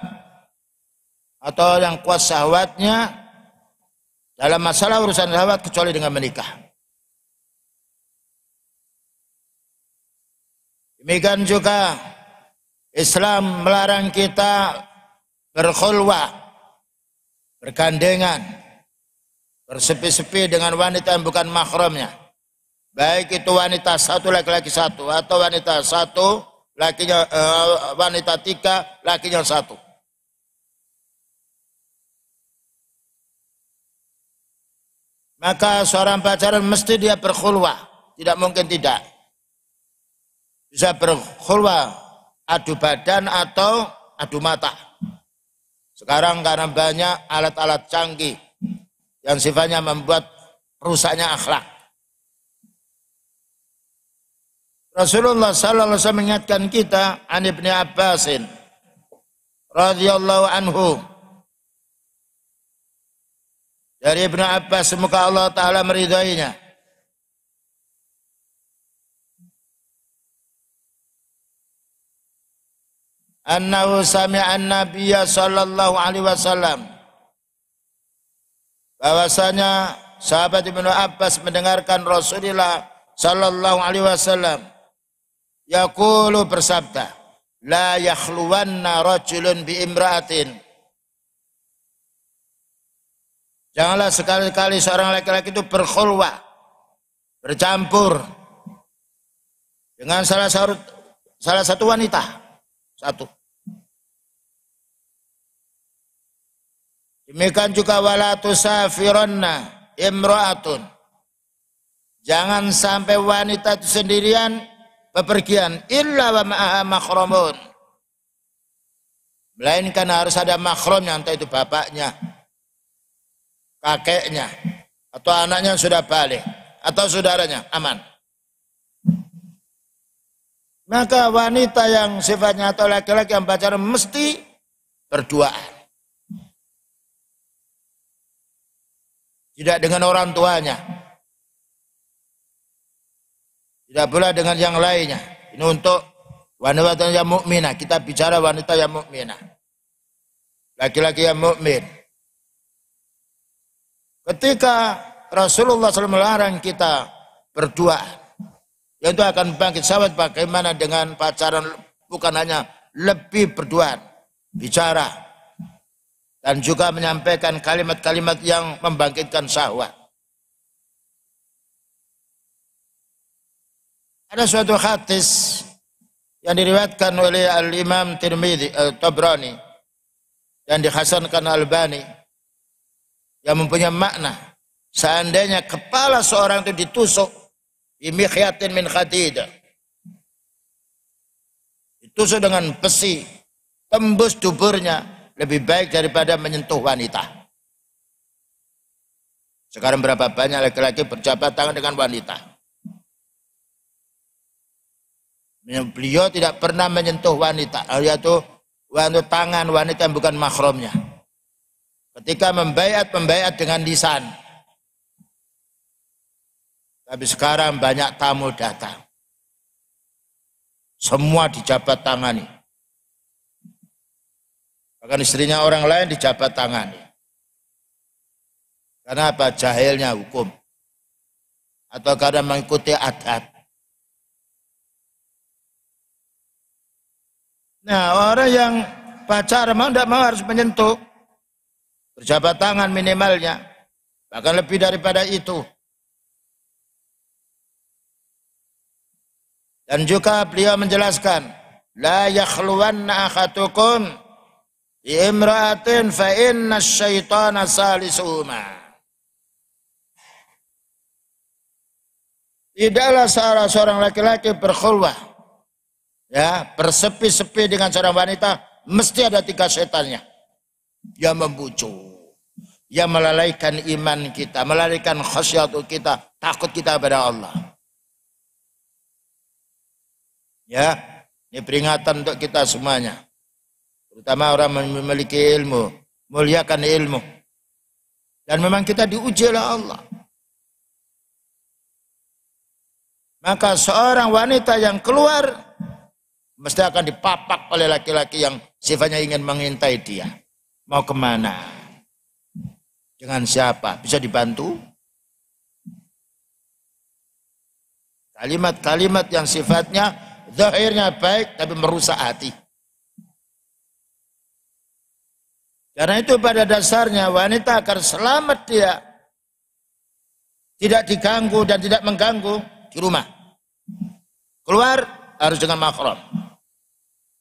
atau yang kuat syahwatnya dalam masalah urusan syahwat kecuali dengan menikah. Demikian juga Islam melarang kita berkhulwah, bergandengan, bersepi-sepi dengan wanita yang bukan mahramnya. Baik itu wanita 1 laki-laki 1 atau wanita 1 lakinya wanita 3 lakinya 1. Maka seorang pacaran mesti dia berkhulwah, tidak mungkin tidak. Bisa berkhulwah adu badan atau adu mata. Sekarang karena banyak alat-alat canggih yang sifatnya membuat rusaknya akhlak. Rasulullah sallallahu alaihi wasallam mengingatkan kita an Ibnu Abbasin radhiyallahu anhu, dari Ibnu Abbas semoga Allah taala meridainya, annahu sami'a an-nabiyya sallallahu alaihi wasallam, bahwasanya sahabat Ibnu Abbas mendengarkan Rasulullah sallallahu alaihi wasallam yaqulu bersabda, la yakhluwanna rajulun bi imra'atin. Janganlah sekali-kali seorang laki-laki itu berkhulwah, bercampur dengan salah satu wanita. 1. Demikian juga wala tusafiranna imra'atun. Jangan sampai wanita itu sendirian bepergian illa wa ma'aha makhramun, melainkan harus ada makhramnya, entah itu bapaknya, kakeknya, atau anaknya yang sudah balik, atau saudaranya, aman. Maka wanita yang sifatnya atau laki-laki yang pacaran mesti berduaan, tidak dengan orang tuanya, tidak pula dengan yang lainnya. Ini untuk wanita yang mukminah. Kita bicara wanita yang mukminah, laki-laki yang mukmin. Ketika Rasulullah SAW melarang kita berdua, itu akan bangkit sahabat bagaimana dengan pacaran, bukan hanya lebih berdua, bicara, dan juga menyampaikan kalimat-kalimat yang membangkitkan syahwat. Ada suatu hadis yang diriwayatkan oleh Al-Imam Tirmidzi Tabrani dan dihasankan Al-Albani yang mempunyai makna, seandainya kepala seorang itu ditusuk bimikyatin min hadid, ditusuk dengan besi, tembus duburnya, lebih baik daripada menyentuh wanita. Sekarang berapa banyak laki-laki berjabat tangan dengan wanita. Beliau tidak pernah menyentuh wanita, yaitu tangan wanita yang bukan mahramnya. Ketika membaiat dengan lisan. Tapi sekarang banyak tamu datang. Semua dijabat tangani. Bahkan istrinya orang lain dijabat tangani. Karena apa? Jahilnya hukum. Atau karena mengikuti adat. Nah, orang yang pacaran mau tidak mau harus menyentuh. Berjabat tangan minimalnya. Bahkan lebih daripada itu. Dan juga beliau menjelaskan, la yakhluwanna akhatukum bi imra'atin fa inna syaitana salisuhuma. Tidaklah seorang laki-laki berkhulwah, ya, bersepi-sepi dengan seorang wanita, mesti ada 3 setannya yang membujuk, yang melalaikan iman kita, melalaikan khasyat kita, takut kita kepada Allah. Ya, ini peringatan untuk kita semuanya. Terutama orang memiliki ilmu, muliakan ilmu. Dan memang kita diuji oleh Allah. Maka seorang wanita yang keluar mesti akan dipapak oleh laki-laki yang sifatnya ingin mengintai dia. Mau kemana? Dengan siapa? Bisa dibantu? Kalimat-kalimat yang sifatnya zahirnya baik tapi merusak hati. Karena itu pada dasarnya wanita agar selamat dia tidak diganggu dan tidak mengganggu di rumah. Keluar harus dengan mahram.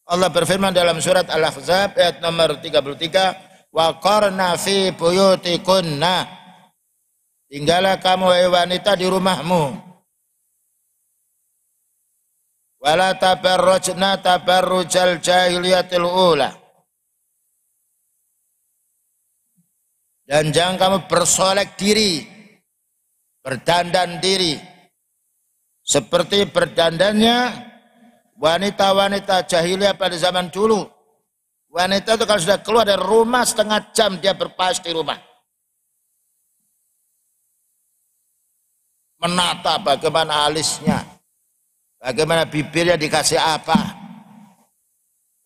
Allah berfirman dalam surat Al-Ahzab ayat nomor 33, wa qarna fi buyutikunna. Tinggallah kamu wahai wanita di rumahmu. Wala tabarrujna tabarrujal jahiliyatil ula. Dan jangan kamu bersolek diri, berdandan diri seperti berdandannya wanita-wanita jahiliyah pada zaman dulu. Wanita itu kalau sudah keluar dari rumah setengah jam dia berpaus di rumah. Menata bagaimana alisnya, bagaimana bibirnya dikasih apa,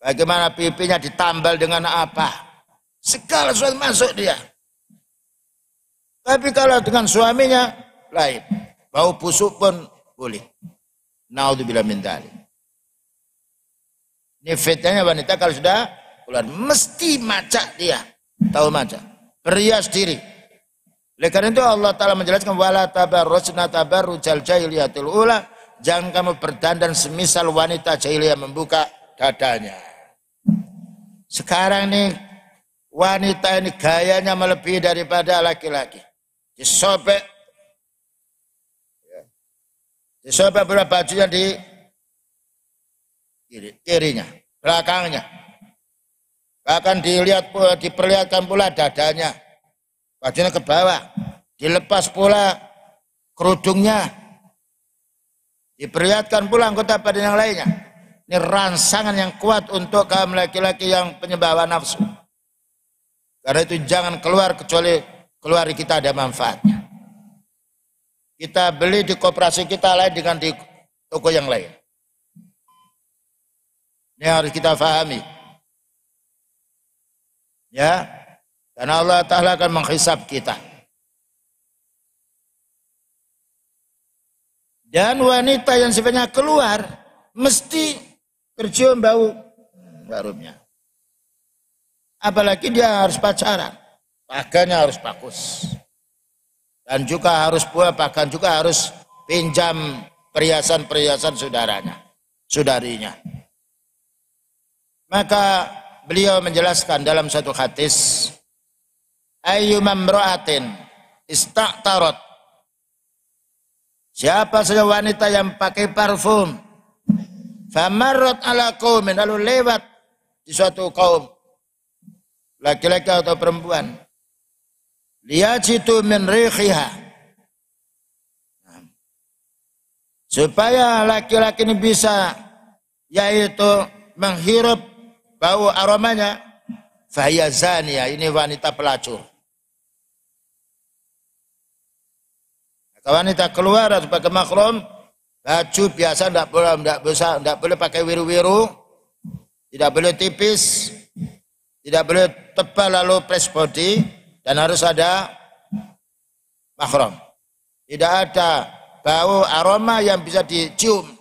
bagaimana pipinya ditambal dengan apa, segala sesuatu masuk dia. Tapi kalau dengan suaminya lain, bau busuk pun boleh. Naudzubillah min dzalik. Ini fitnahnya wanita kalau sudah keluar mesti macak dia, tahu macak, berhias diri. Oleh karena itu Allah Ta'ala menjelaskan wala tabarrujna tabarrujal jahiliyatil ula, jangan kamu berdandan semisal wanita jahiliyah membuka dadanya. Sekarang nih wanita ini gayanya melebihi daripada laki-laki. Disobek beberapa bajunya di kirinya, belakangnya. Bahkan diperlihatkan pula dadanya. Bajunya ke bawah. Dilepas pula kerudungnya. Diperlihatkan pula anggota badan yang lainnya. Ini rangsangan yang kuat untuk kaum laki-laki yang penyembah nafsu. Karena itu jangan keluar kecuali keluar kita ada manfaatnya. Kita beli di koperasi kita lain dengan di toko yang lain. Ini harus kita pahami. Ya, karena Allah Ta'ala akan menghisab kita. Dan wanita yang sifatnya keluar mesti tercium bau harumnya. Apalagi dia harus pacaran, pakaiannya harus bagus. Dan juga harus bahkan juga harus pinjam perhiasan-perhiasan saudarinya. Maka beliau menjelaskan dalam satu hadis, ayyumam ra'atin ista'tarat, siapa saja wanita yang pakai parfum, famarrat ala qaumin, lalu lewat di suatu kaum, laki-laki atau perempuan, liyajitu min rihiha, supaya laki-laki ini bisa yaitu menghirup bau aromanya. Fahiya zaniyah, ini wanita pelacur. Wanita keluar sebagai mahram, baju biasa tidak boleh pakai wiru-wiru, tidak boleh tipis, tidak boleh tebal lalu press body, dan harus ada mahram. Tidak ada bau aroma yang bisa dicium.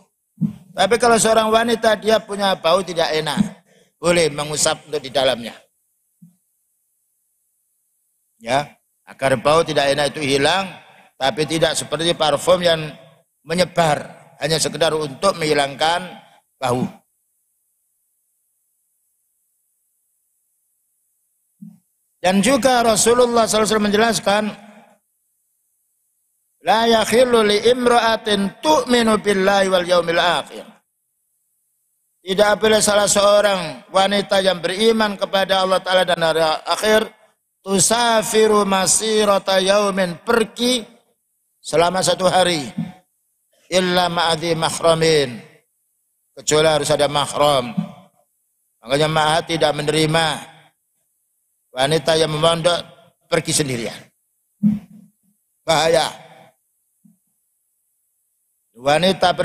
Tapi kalau seorang wanita dia punya bau tidak enak, boleh mengusap untuk di dalamnya. Ya, agar bau tidak enak itu hilang, tapi tidak seperti parfum yang menyebar hanya sekedar untuk menghilangkan bau. Dan juga Rasulullah SAW menjelaskan, la yakhillu li imra'atin tu'minu billahi wal yaumil akhir. Tidak boleh salah seorang wanita yang beriman kepada Allah Ta'ala dan hari akhir, tusafiru masirata yaumin, pergi selama 1 hari, illa ma'adhi mahramin, kecuali harus ada mahram. Makanya ma'ad tidak menerima wanita yang memondok pergi sendirian. Bahaya. Wanita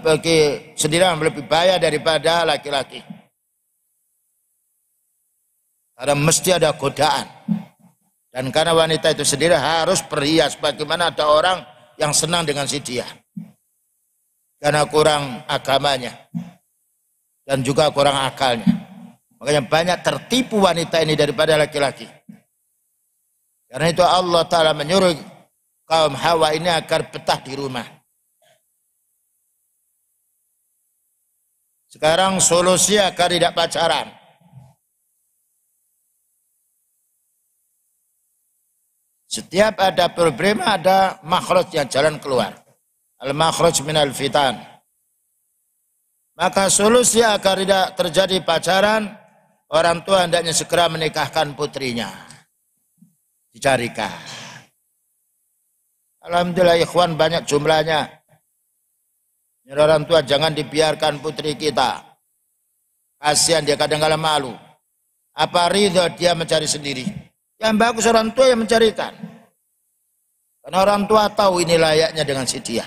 pergi sendirian lebih bahaya daripada laki-laki. Karena mesti ada godaan. Dan karena wanita itu sendiri harus berhias, bagaimana ada orang yang senang dengan si dia. Karena kurang agamanya dan juga kurang akalnya. Makanya banyak tertipu wanita ini daripada laki-laki. Karena itu Allah Ta'ala menyuruh kaum Hawa ini agar betah di rumah. Sekarang solusi agar tidak pacaran. Setiap ada problem ada makhraj yang jalan keluar. Al-makhraj minal fitan. Maka solusi agar tidak terjadi pacaran, orang tua hendaknya segera menikahkan putrinya. Dicarikan. Alhamdulillah ikhwan banyak jumlahnya. Orang tua jangan dibiarkan putri kita. Kasihan dia kadang-kadang malu. Apa ridho dia mencari sendiri? Yang bagus orang tua yang mencarikan. Karena orang tua tahu ini layaknya dengan si dia.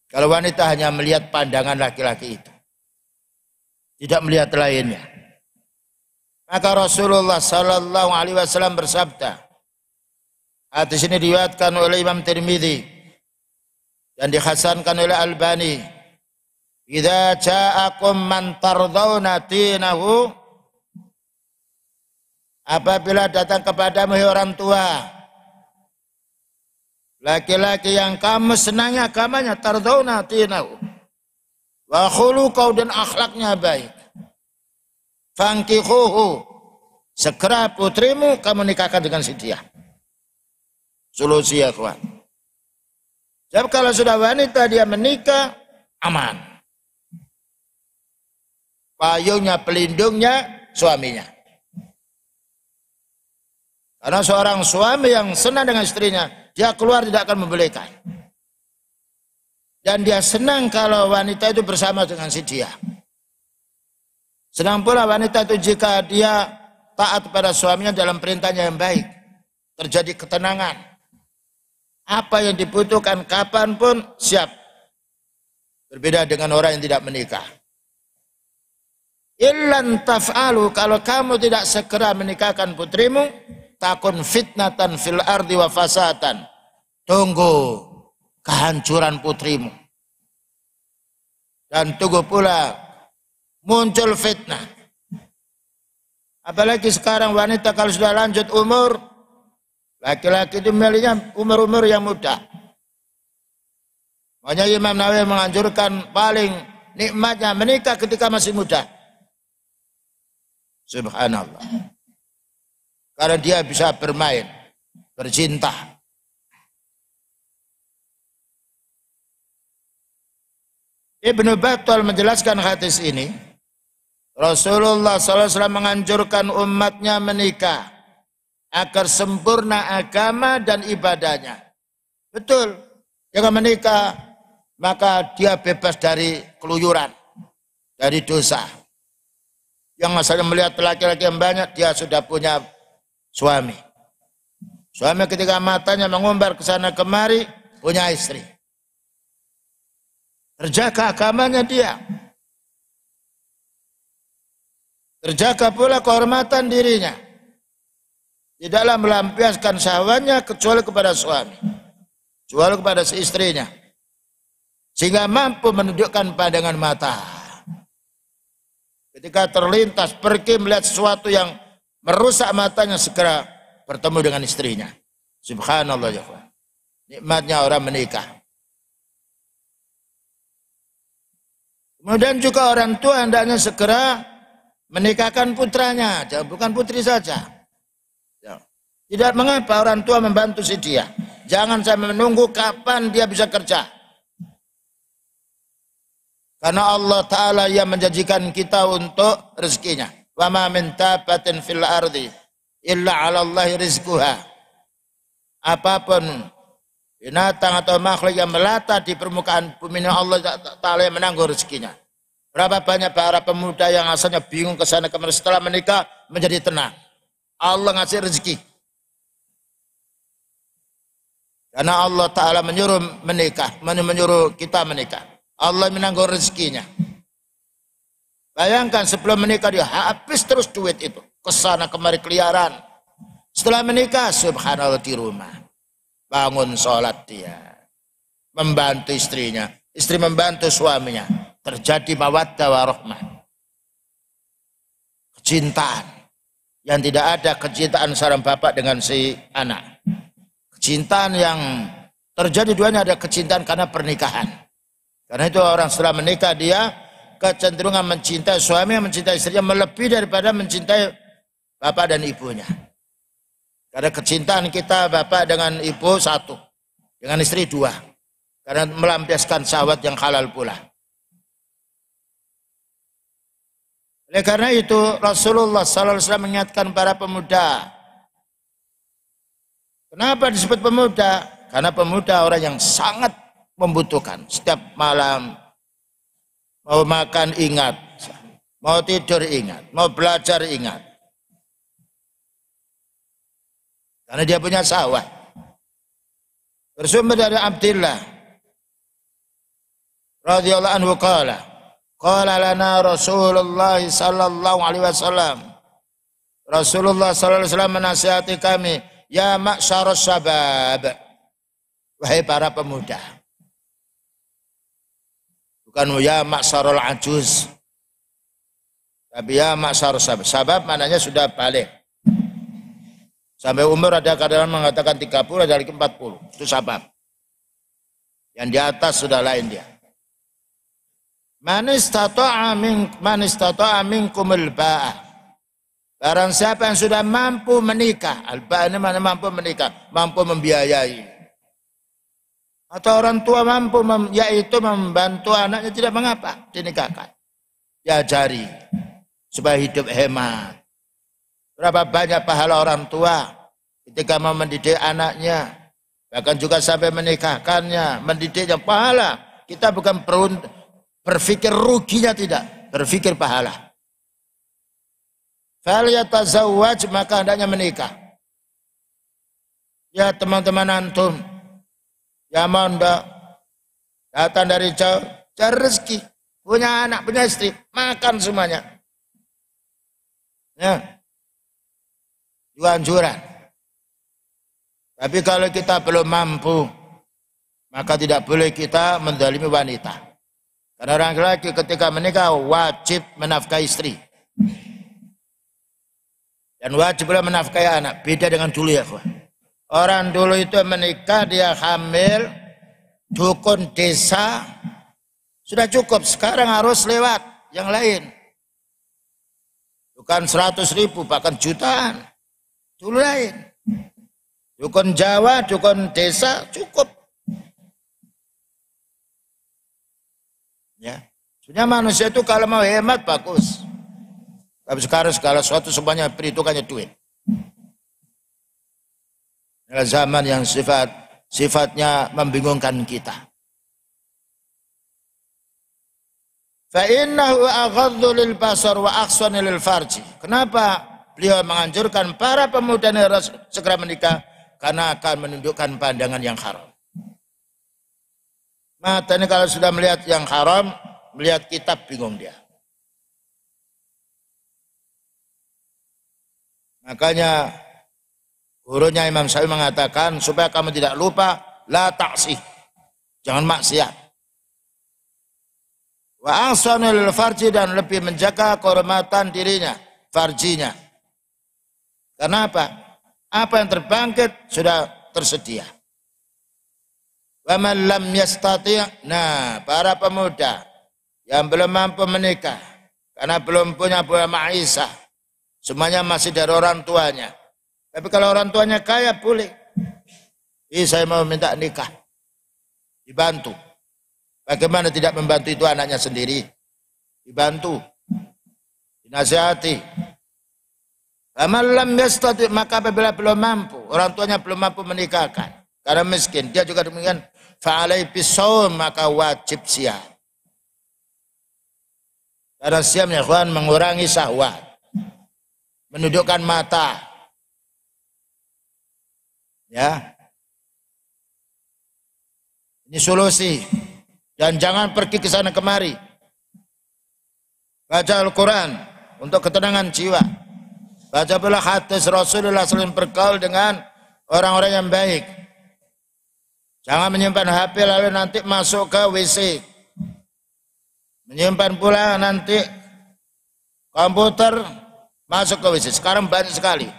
Kalau wanita hanya melihat pandangan laki-laki itu, tidak melihat lainnya. Maka Rasulullah Sallallahu Alaihi Wasallam bersabda, hadis ini diriwayatkan oleh Imam Tirmidzi dan dihasankan oleh Albani. Idza ja'akum man tardawna dinahu, apabila datang kepadamu orang tua, laki-laki yang kamu senangi agamanya, tardawna dinahu wa khuluqahu, dan akhlaknya baik, fankihuhu, segera putrimu kamu nikahkan dengan si dia. Solusi ya kawan. Jadi kalau sudah wanita dia menikah, aman. Payungnya, pelindungnya, suaminya. Karena seorang suami yang senang dengan istrinya, dia keluar tidak akan membelikan. Dan dia senang kalau wanita itu bersama dengan si dia. Senang pula wanita itu jika dia taat pada suaminya dalam perintahnya yang baik. Terjadi ketenangan. Apa yang dibutuhkan kapanpun siap. Berbeda dengan orang yang tidak menikah. Illan taf'alu, kalau kamu tidak segera menikahkan putrimu, takun fitnatan fil ardi wa fasatan. Tunggu kehancuran putrimu. Dan tunggu pula muncul fitnah. Apalagi sekarang wanita kalau sudah lanjut umur, laki-laki itu milihnya umur-umur yang muda. Makanya Imam Nawawi menganjurkan paling nikmatnya menikah ketika masih muda. Subhanallah. Karena dia bisa bermain, bercinta. Ibnu Battal menjelaskan hadis ini. Rasulullah SAW menganjurkan umatnya menikah agar sempurna agama dan ibadahnya. Betul, dengan menikah maka dia bebas dari keluyuran, dari dosa. Yang masalah melihat laki-laki yang banyak, dia sudah punya suami. Suami ketika matanya mengumbar ke sana kemari, punya istri. Terjaga agamanya dia. Terjaga pula kehormatan dirinya. Tidaklah melampiaskan syahwatnya kecuali kepada suami, kecuali kepada istrinya. Sehingga mampu menundukkan pandangan mata. Ketika terlintas pergi melihat sesuatu yang merusak matanya, segera bertemu dengan istrinya. Subhanallah ya Allah. Nikmatnya orang menikah. Kemudian juga orang tua hendaknya segera menikahkan putranya, bukan putri saja. Tidak mengapa orang tua membantu si dia. Jangan sampai menunggu kapan dia bisa kerja. Karena Allah Ta'ala yang menjanjikan kita untuk rezekinya. Wa ma min dabbatin fil ardi illa 'ala Allahi rizquha. Apapun binatang atau makhluk yang melata di permukaan bumi ini, Allah Ta'ala yang menanggung rezekinya. Berapa banyak para pemuda yang asalnya bingung ke sana kemari, setelah menikah menjadi tenang. Allah ngasih rezeki. Karena Allah Ta'ala menyuruh menikah, menyuruh kita menikah. Allah menanggung rezekinya. Bayangkan sebelum menikah dia habis terus duit itu. Kesana kemari keliaran. Setelah menikah, subhanallah, di rumah. Bangun sholat dia. Membantu istrinya. Istri membantu suaminya. Terjadi mawaddah warahmah. Kecintaan. Yang tidak ada kecintaan seorang bapak dengan si anak. Kecintaan yang terjadi duanya ada kecintaan karena pernikahan. Karena itu orang setelah menikah dia kecenderungan mencintai suami, mencintai istrinya melebihi daripada mencintai bapak dan ibunya. Karena kecintaan kita bapak dengan ibu satu, dengan istri dua. Karena melampiaskan syahwat yang halal pula. Oleh karena itu Rasulullah SAW mengingatkan para pemuda. Kenapa disebut pemuda? Karena pemuda orang yang sangat membutuhkan. Setiap malam mau makan ingat, mau tidur ingat, mau belajar ingat. Karena dia punya syahwat. Bersumber dari Abdillah radhiyallahu anhu qala lana Rasulullah sallallahu alaihi wasallam. Rasulullah sallallahu alaihi wasallam menasihati kami, ya ma'syarus syabab, wahai para pemuda. Bukan ya ma'syarul ajuz, tapi ya ma'syarus syabab. Syabab maknanya sudah balik. Sampai umur ada kadang mengatakan 30, ada lagi 40. Itu syabab. Yang di atas sudah lain dia. Man istata'a minkumul ba'ah. Barang siapa yang sudah mampu menikah, al-ba'ah ini mana mampu menikah, mampu membiayai. Atau orang tua mampu yaitu membantu anaknya, tidak mengapa dinikahkan. Diajari supaya hidup hemat. Berapa banyak pahala orang tua ketika mau mendidik anaknya, bahkan juga sampai menikahkannya, mendidiknya, pahala. Kita bukan berpikir ruginya, tidak, berpikir pahala. Falyatazawwaj, maka hendaknya menikah. Ya teman-teman antum, ya mondok, datang dari jauh, cari rezeki, punya anak, punya istri, makan semuanya. Ya, juga anjuran. Tapi kalau kita belum mampu, maka tidak boleh kita menzalimi wanita. Karena orang laki ketika menikah wajib menafkahi istri. Dan wajib pula menafkahi anak. Beda dengan dulu ya. Orang dulu itu menikah, dia hamil, dukun desa, sudah cukup. Sekarang harus lewat yang lain. Bukan 100.000, bahkan jutaan. Dulu lain. Dukun Jawa, dukun desa, cukup. Ya. Sebenarnya manusia itu kalau mau hemat bagus. Tapi sekarang segala sesuatu semuanya perhitungannya duit. Adalah zaman yang sifatnya membingungkan kita. Fa innahu aghaddu lil basar wa ahsanu lil farji. Kenapa beliau menganjurkan para pemuda ini harus segera menikah? Karena akan menundukkan pandangan yang haram. Mata ini kalau sudah melihat yang haram, melihat kitab bingung dia. Makanya gurunya Imam Syafi'i mengatakan supaya kamu tidak lupa, la ta'sih. Jangan maksiat. Wa ahsanul farji, dan lebih menjaga kehormatan dirinya, farjinya. Karena apa? Apa yang terbangkit sudah tersedia. Wa man lam yastati', nah, para pemuda yang belum mampu menikah karena belum punya buah ma'isah, semuanya masih dari orang tuanya. Tapi kalau orang tuanya kaya boleh. Saya mau minta nikah, dibantu. Bagaimana tidak membantu, itu anaknya sendiri. Dibantu, dinasihati. Amalam yastati, maka apabila belum mampu, orang tuanya belum mampu menikahkan, karena miskin, dia juga demikian, fa'alai bisawm, maka wajib siam. Karena siam ya kawan, mengurangi syahwat, menundukkan mata. Ya. Ini solusi. Dan jangan pergi ke sana kemari. Baca Al-Quran untuk ketenangan jiwa. Baca pula hadis Rasulullah SAW, bergaul dengan orang-orang yang baik. Jangan menyimpan HP lalu nanti masuk ke WC. Menyimpan pula nanti komputer masuk ke WC. Sekarang banyak sekali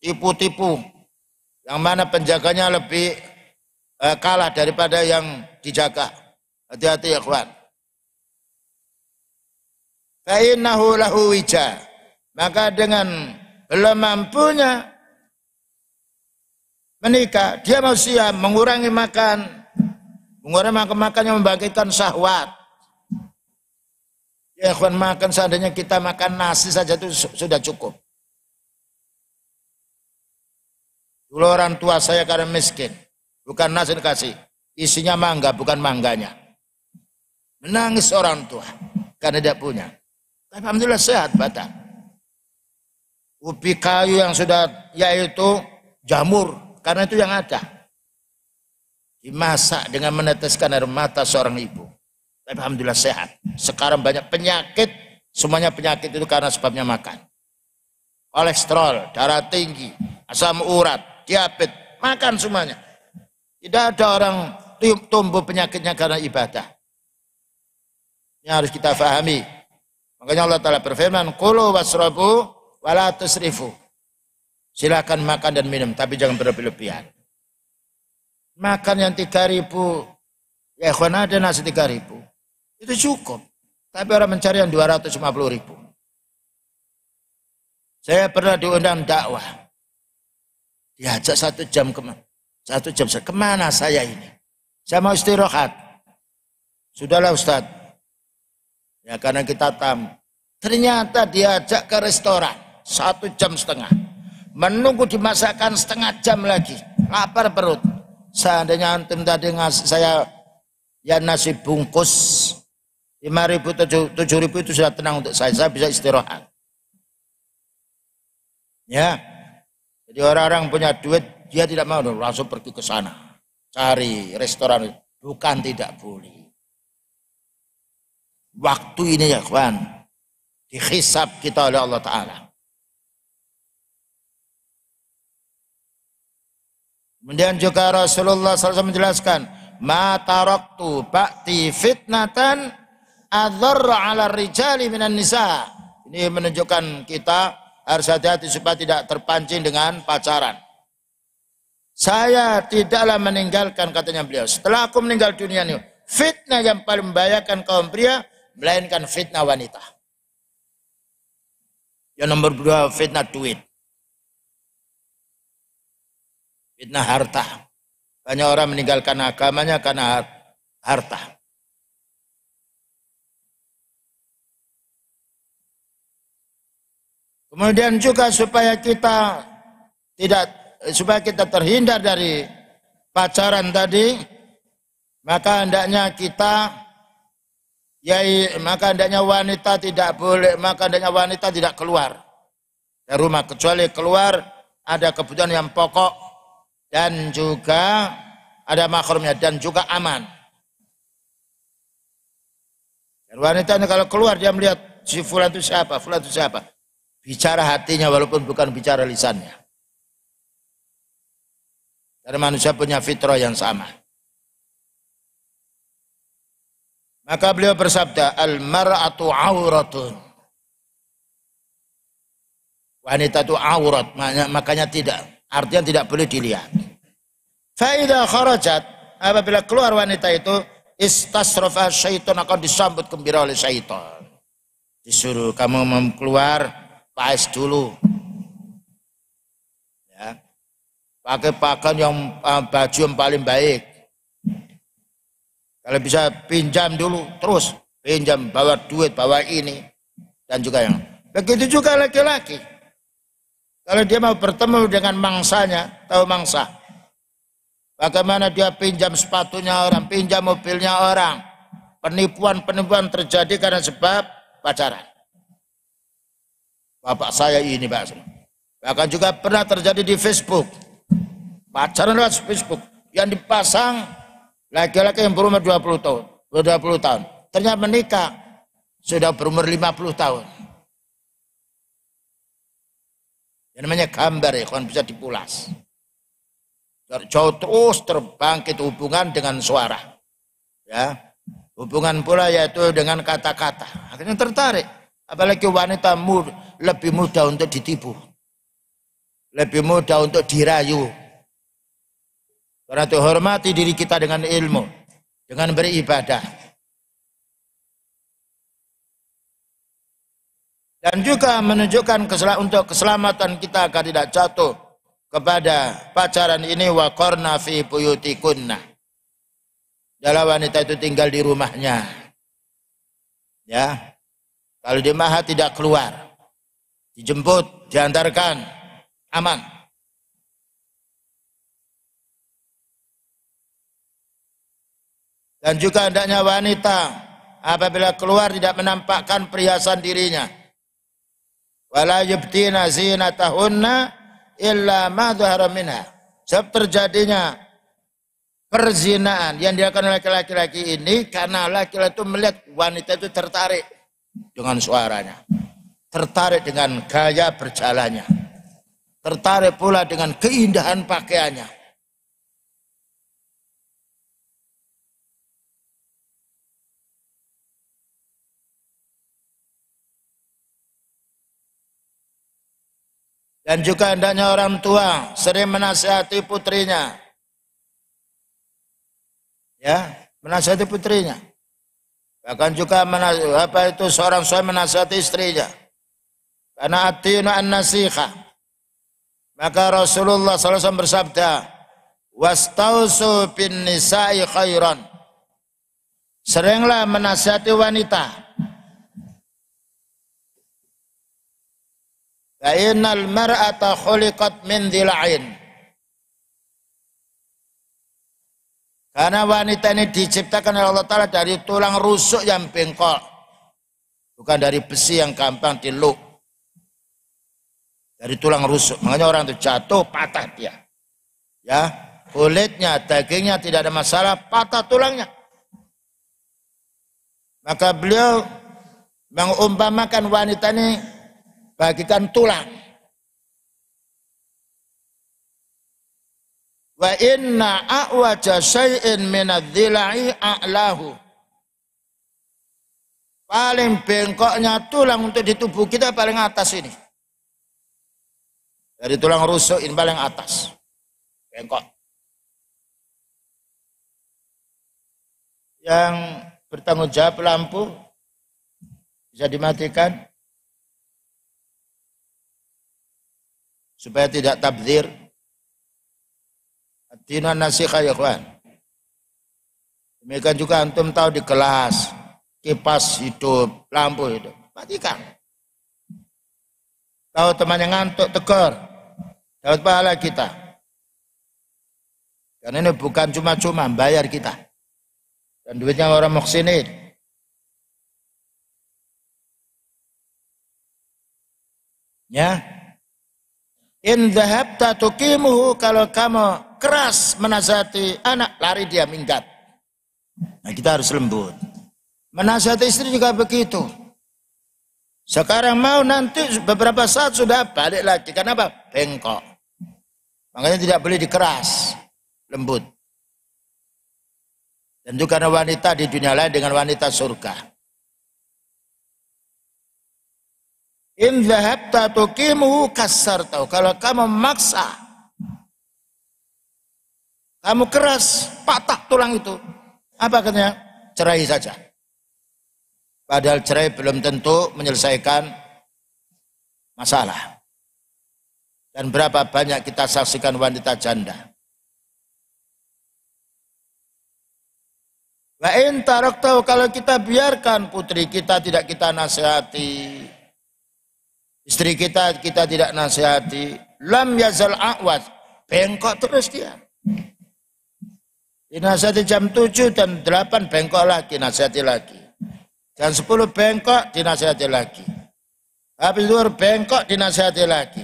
tipu-tipu, yang mana penjaganya lebih kalah daripada yang dijaga. Hati-hati ya kawan. Fa innahu lahu wija, maka dengan belum mampunya menikah, dia mau siap mengurangi makan, yang membangkitkan syahwat. Ya kawan, makan seandainya kita makan nasi saja itu sudah cukup. Dulu orang tua saya karena miskin, bukan nasi dikasih, isinya mangga bukan mangganya. Menangis orang tua karena tidak punya. Tapi alhamdulillah sehat badan. Ubi kayu yang sudah, yaitu jamur, karena itu yang ada. Dimasak dengan meneteskan air mata seorang ibu. Tapi alhamdulillah sehat. Sekarang banyak penyakit, semuanya penyakit itu karena sebabnya makan. Kolesterol, darah tinggi, asam urat, diabetes, makan semuanya. Tidak ada orang tumbuh penyakitnya karena ibadah. Ini harus kita fahami. Makanya Allah Ta'ala berfirman, kulu wasrabu wala tusrifu. Silakan makan dan minum, tapi jangan berlebihan. Makan yang 3.000, ya ikhwan, ada nasi 3.000, itu cukup. Tapi orang mencari yang 250.000. Saya pernah diundang dakwah. Diajak 1 jam kemana saya ini? Saya mau istirahat. Sudahlah Ustadz. Ya karena kita tamu. Ternyata diajak ke restoran 1,5 jam. Menunggu dimasakkan 1/2 jam lagi. Lapar perut. Seandainya antum tadi ngasih saya ya nasi bungkus 5.000, 7.000 itu sudah tenang untuk saya bisa istirahat. Ya. Jadi orang-orang punya duit, dia tidak mau langsung pergi ke sana. Cari restoran. Bukan tidak boleh. Waktu ini ya kawan, dihisab kita oleh Allah Ta'ala. Kemudian juga Rasulullah SAW menjelaskan, ma taraktu ba'ti fitnatan adzarra 'ala rijali minan nisa. Ini menunjukkan kita harus hati-hati supaya tidak terpancing dengan pacaran. Saya tidaklah meninggalkan, katanya beliau, setelah aku meninggal dunia ini, fitnah yang paling membahayakan kaum pria, melainkan fitnah wanita. Yang nomor 2, fitnah duit. Fitnah harta. Banyak orang meninggalkan agamanya karena harta. Kemudian juga supaya kita tidak supaya kita terhindar dari pacaran tadi, maka hendaknya wanita tidak keluar dari rumah kecuali keluar ada kebutuhan yang pokok dan juga ada mahramnya dan juga aman. Dan wanita ini kalau keluar dia melihat si fulan itu siapa, bicara hatinya walaupun bukan bicara lisannya. Karena manusia punya fitrah yang sama. Maka beliau bersabda, al-mar'atu auratun. Wanita itu aurat, makanya artinya tidak boleh dilihat. Fa idza kharajat, apabila keluar wanita itu, istasrafa syaitan, akan disambut gembira oleh syaitan. Disuruh kamu mau keluar, paes dulu. Ya. Pakai pakaian yang baju yang paling baik. Kalau bisa pinjam dulu, terus pinjam, bawa duit, bawa ini, dan juga yang begitu juga laki-laki. Kalau dia mau bertemu dengan mangsanya, tahu mangsa, bagaimana dia pinjam sepatunya orang, pinjam mobilnya orang, penipuan terjadi karena sebab pacaran. Bapak saya ini, Pak. Bahkan juga pernah terjadi di Facebook, pacaran lewat Facebook yang dipasang. Laki-laki yang berumur 20 tahun, ternyata menikah sudah berumur 50 tahun. Yang namanya gambar ya, kan bisa dipulas. Jauh terus terbangkit hubungan dengan suara. Ya, hubungan pula yaitu dengan kata-kata. Akhirnya tertarik. Apalagi wanita lebih mudah untuk ditipu. Lebih mudah untuk dirayu. Karena itu hormati diri kita dengan ilmu, dengan beribadah. Dan juga menunjukkan untuk keselamatan kita agar tidak jatuh kepada pacaran ini, wa qarna fi buyutikunna. Adalah wanita itu tinggal di rumahnya. Ya. Kalau di maha tidak keluar. Dijemput, diantarkan, aman. Dan juga hendaknya wanita apabila keluar tidak menampakkan perhiasan dirinya. Wala yubtina zinatahunna illa ma dhahara minha. Sebab terjadinya perzinaan yang dilakukan oleh laki-laki ini karena laki-laki itu melihat wanita itu tertarik dengan suaranya, tertarik dengan gaya berjalannya, tertarik pula dengan keindahan pakaiannya. Dan juga hendaknya orang tua sering menasihati putrinya. Ya, menasihati putrinya. Bahkan juga seorang suami menasihati istrinya. Karena at-tinu an-nasiha. Maka Rasulullah SAW bersabda, wastausu bin nisa'i khairan. Seringlah menasihati wanita. Fa'innal mar'ata khuliqat min dhila'in. Karena wanita ini diciptakan oleh Allah Ta'ala dari tulang rusuk yang bengkok. Bukan dari besi yang gampang diluk. Dari tulang rusuk. Makanya orang itu jatuh, patah dia. Ya, kulitnya, dagingnya tidak ada masalah, patah tulangnya. Maka beliau mengumpamakan wanita ini bagikan tulang. Wa inna a'waja syai'in minadh-dhila'i a'lahu. Paling bengkoknya tulang untuk di tubuh kita paling atas ini. Dari tulang rusuk ini paling atas. Bengkok. Yang bertanggung jawab lampu bisa dimatikan. Supaya tidak tabdzir. Ad-dinu an-nasiha ya kawan. Demikian juga antum tahu di kelas, kipas hidup, lampu hidup, matikan. Tahu temannya ngantuk, tegur, dapat pahala kita. Karena ini bukan cuma-cuma bayar kita. Dan duitnya orang muhsinin. Ya. In dhahabta tuqimuhu, kalau kamu keras menasihati anak, lari dia minggat. Nah, kita harus lembut. Menasihati istri juga begitu. Sekarang mau, nanti beberapa saat sudah balik lagi. Kenapa? Bengkok. Makanya tidak boleh dikeras, lembut. Dan juga karena wanita di dunia lain dengan wanita surga. In dhahabta tuqimuhu kassartahu. Kalau kamu memaksa, kamu keras, patah tulang itu. Apa katanya? Cerai saja. Padahal cerai belum tentu menyelesaikan masalah. Dan berapa banyak kita saksikan wanita janda. Wa in taraktahu, kalau kita biarkan putri kita tidak kita nasihati, istri kita tidak nasihati, lam yazal a'waz, bengkok terus dia. Dinasihati jam 7 dan 8 bengkok lagi, nasihati lagi. Jam 10 bengkok, dinasihati lagi. Habis luar bengkok, dinasihati lagi.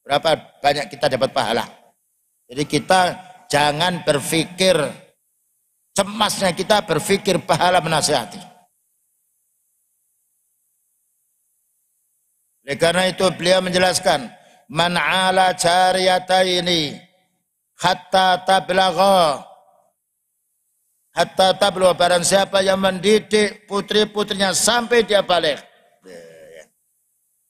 Berapa banyak kita dapat pahala. Jadi kita jangan berpikir, cemasnya kita berpikir pahala menasihati. Oleh karena itu beliau menjelaskan, man ala jariyataini hatta tablagha, hatta tablugha, barang siapa yang mendidik putri-putrinya sampai dia balik.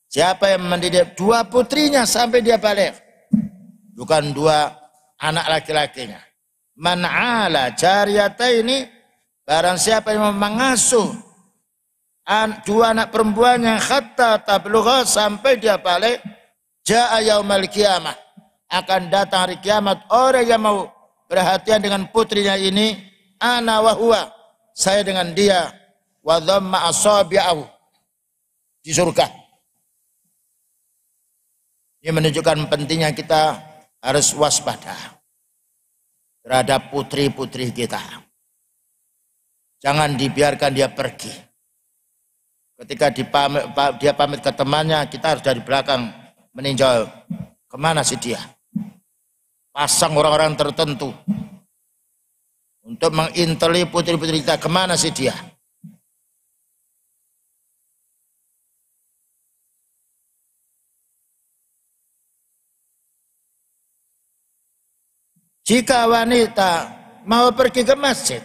Siapa yang mendidik 2 putrinya sampai dia balik, bukan 2 anak laki-lakinya. Man ala jariyataini, barang siapa yang mengasuh 2 anak perempuannya hatta tablugha, sampai dia balik, jaa yaumal qiyamah, akan datang hari kiamat orang yang mau perhatian dengan putrinya ini, ana wa huwa, saya dengan dia, wa dhamma asabi'ahu, di surga. Ini menunjukkan pentingnya kita harus waspada terhadap putri-putri kita. Jangan dibiarkan dia pergi. Ketika dia pamit ke temannya, kita harus dari belakang meninjau, kemana sih dia? Pasang orang-orang tertentu untuk menginteli putri-putri kita, kemana sih dia? Jika wanita mau pergi ke masjid,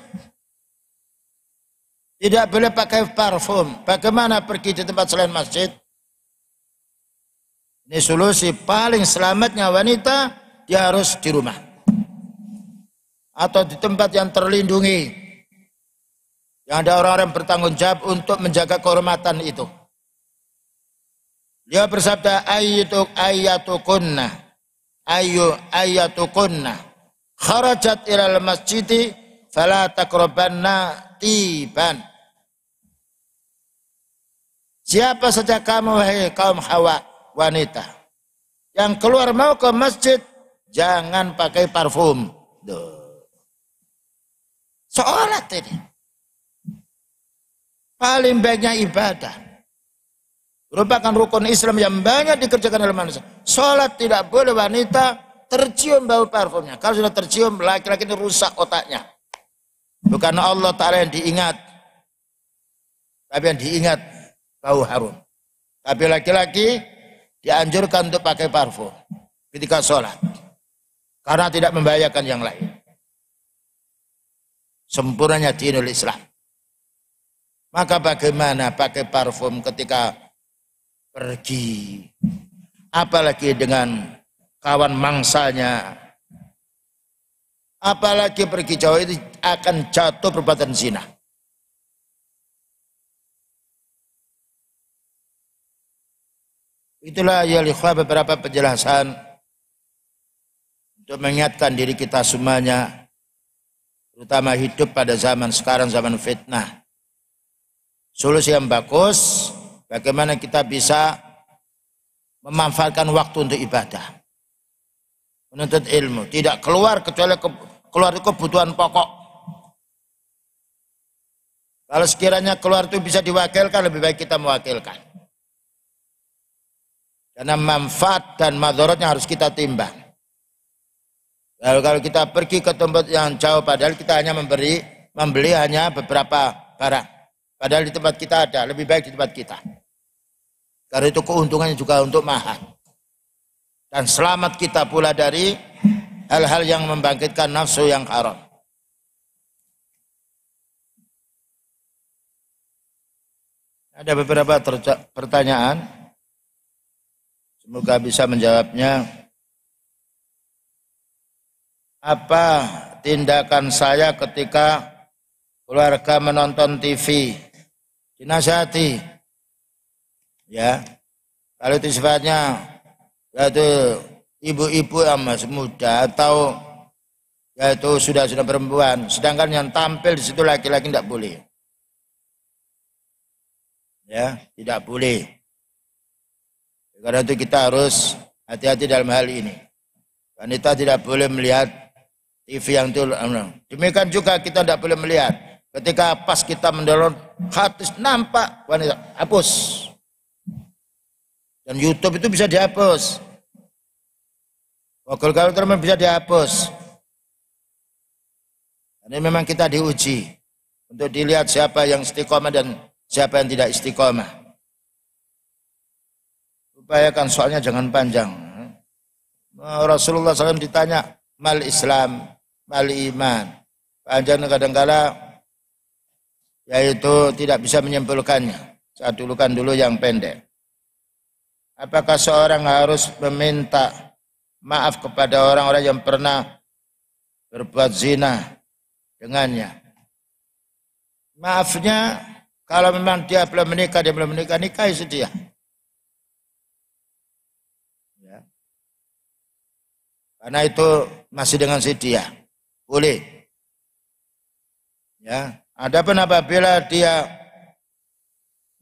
tidak boleh pakai parfum. Bagaimana pergi di tempat selain masjid? Ini solusi paling selamatnya wanita, dia harus di rumah. Atau di tempat yang terlindungi. Yang ada orang-orang bertanggung jawab untuk menjaga kehormatan itu. Dia bersabda, ayatukunna kharajat ilal masjidi fala taqrabanna tiban. Siapa saja kamu, wahai kaum Hawa, wanita, yang keluar mau ke masjid, jangan pakai parfum. Sholat ini paling baiknya ibadah, merupakan rukun Islam yang banyak dikerjakan oleh manusia. Sholat tidak boleh wanita tercium bau parfumnya. Kalau sudah tercium, laki-laki ini rusak otaknya. Bukan Allah Ta'ala yang diingat, tapi yang diingat bau harum. Tapi laki-laki dianjurkan untuk pakai parfum ketika sholat, karena tidak membahayakan yang lain. Sempurnanya dinul Islam. Maka bagaimana pakai parfum ketika pergi? Apalagi dengan kawan mangsalnya, apalagi pergi jauh, itu akan jatuh perbuatan zina. Itulah ya ikhwah beberapa penjelasan untuk mengingatkan diri kita semuanya, terutama hidup pada zaman sekarang, zaman fitnah. Solusi yang bagus, bagaimana kita bisa memanfaatkan waktu untuk ibadah, menuntut ilmu, tidak keluar kecuali keluar itu kebutuhan pokok. Kalau sekiranya keluar itu bisa diwakilkan, lebih baik kita mewakilkan. Karena manfaat dan madharatnya harus kita timbang. Lalu kalau kita pergi ke tempat yang jauh, padahal kita hanya membeli hanya beberapa barang. Padahal di tempat kita ada, lebih baik di tempat kita. Karena itu keuntungannya juga untuk mahal. Dan selamat kita pula dari hal-hal yang membangkitkan nafsu yang haram. Ada beberapa pertanyaan. Semoga bisa menjawabnya. Apa tindakan saya ketika keluarga menonton TV? Dinasihati. Ya. Kalau itu sifatnya yaitu ibu-ibu yang masih muda atau yaitu sudah perempuan, sedangkan yang tampil di situ laki-laki tidak boleh. Ya, tidak boleh. Karena itu kita harus hati-hati dalam hal ini. Wanita tidak boleh melihat TV yang itu. Demikian juga kita tidak boleh melihat. Ketika pas kita mendownload hadis nampak wanita, hapus. Dan YouTube itu bisa dihapus. Google Calendar bisa dihapus. Ini memang kita diuji untuk dilihat siapa yang istiqomah dan siapa yang tidak istiqomah. Upayakan soalnya jangan panjang. Rasulullah SAW ditanya mal Islam, mal iman. Panjang kadang-kala yaitu tidak bisa menyimpulkannya. Saya dulukan dulu yang pendek. Apakah seorang harus meminta maaf kepada orang-orang yang pernah berbuat zina dengannya? Maafnya kalau memang dia belum menikah, nikahi dia. Karena itu masih dengan dia, boleh. Ya, adapun apabila dia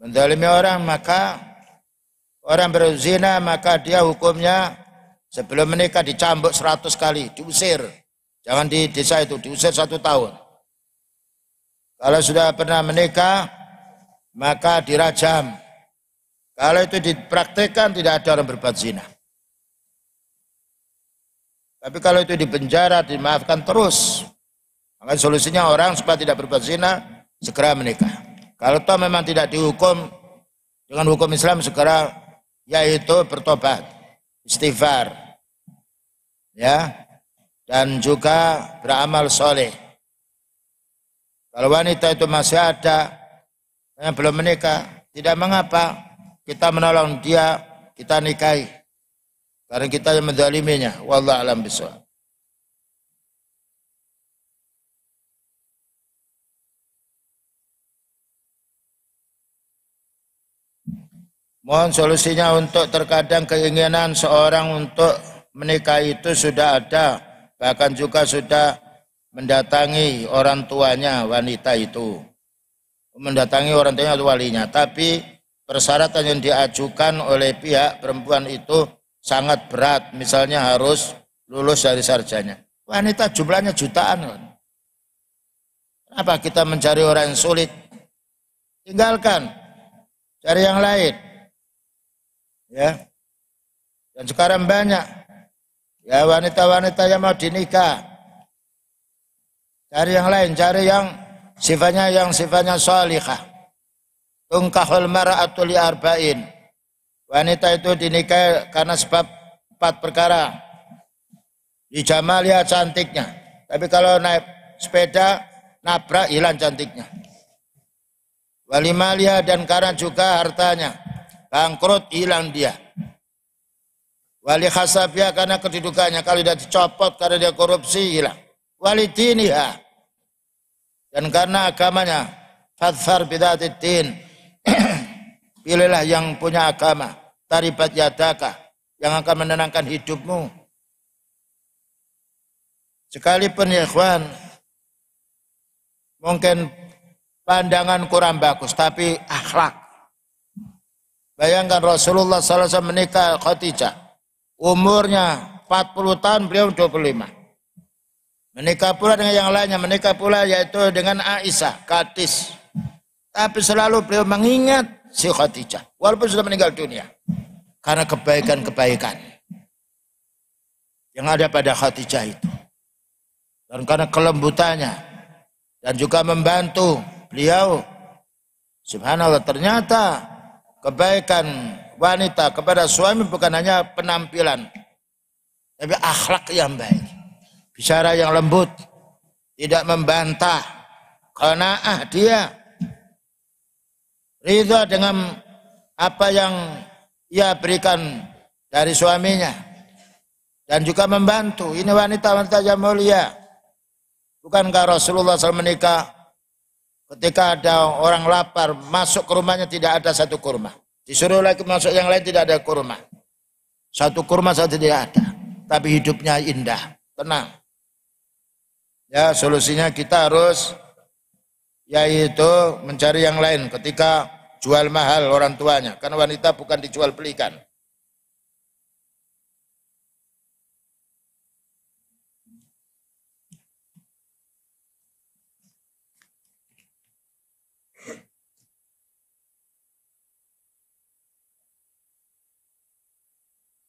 menzalimi orang, maka orang berzina, maka dia hukumnya sebelum menikah dicambuk 100 kali, diusir. Jangan di desa itu, diusir 1 tahun. Kalau sudah pernah menikah, maka dirajam. Kalau itu dipraktikkan, tidak ada orang berbuat zina. Tapi kalau itu dipenjara, dimaafkan terus. Maka solusinya orang supaya tidak berbuat zina, segera menikah. Kalau toh memang tidak dihukum dengan hukum Islam, segera yaitu bertobat, istighfar, ya, dan juga beramal soleh. Kalau wanita itu masih ada yang belum menikah, tidak mengapa kita menolong dia, kita nikahi. Karena kita yang menzaliminya. Wallahu a'lam bishawab. Mohon solusinya untuk terkadang keinginan seorang untuk menikah itu sudah ada, bahkan juga sudah mendatangi orang tuanya wanita itu, mendatangi orang tuanya atau walinya, tapi persyaratan yang diajukan oleh pihak perempuan itu sangat berat, misalnya harus lulus dari sarjana. Wanita jumlahnya jutaan. Kenapa kita mencari orang yang sulit? Tinggalkan, cari yang lain. Ya. Dan sekarang banyak ya wanita-wanita yang mau dinikah. Cari yang lain, cari yang sifatnya shalihah. Tunkahul mar'atu li arba'in. Wanita itu dinikahi karena sebab 4 perkara. Dijamaliha cantiknya. Tapi kalau naik sepeda, nabrak, hilang cantiknya. Walimaliha dan karena juga hartanya. Bangkrut, hilang dia. Wali khasabia karena kedudukannya. Kalau tidak dicopot karena dia korupsi, hilang. Walidiniha. Dan karena agamanya. Fadfar bidatiddin. Pilihlah yang punya agama. Taribat yadaka, yang akan menenangkan hidupmu. Sekalipun ya ikhwan, mungkin pandangan kurang bagus, tapi akhlak. Bayangkan Rasulullah SAW menikah Khadijah, umurnya 40 tahun, beliau 25. Menikah pula dengan yang lainnya, menikah pula yaitu dengan Aisyah, gadis. Tapi selalu beliau mengingat si Khadijah, walaupun sudah meninggal dunia. Karena kebaikan-kebaikan yang ada pada Khadijah itu. Dan karena kelembutannya. Dan juga membantu beliau. Subhanallah, ternyata kebaikan wanita kepada suami bukan hanya penampilan, tapi akhlak yang baik. Bicara yang lembut, tidak membantah, qanaah dia, ridha dengan apa yang ia berikan dari suaminya, dan juga membantu. Ini wanita-wanita yang mulia. Bukankah Rasulullah SAW menikah ketika ada orang lapar, masuk ke rumahnya tidak ada satu kurma, disuruh lagi masuk yang lain tidak ada kurma, satu kurma saja tidak ada, tapi hidupnya indah, tenang. Ya, solusinya kita harus yaitu mencari yang lain ketika jual mahal orang tuanya, karena wanita bukan dijual belikan.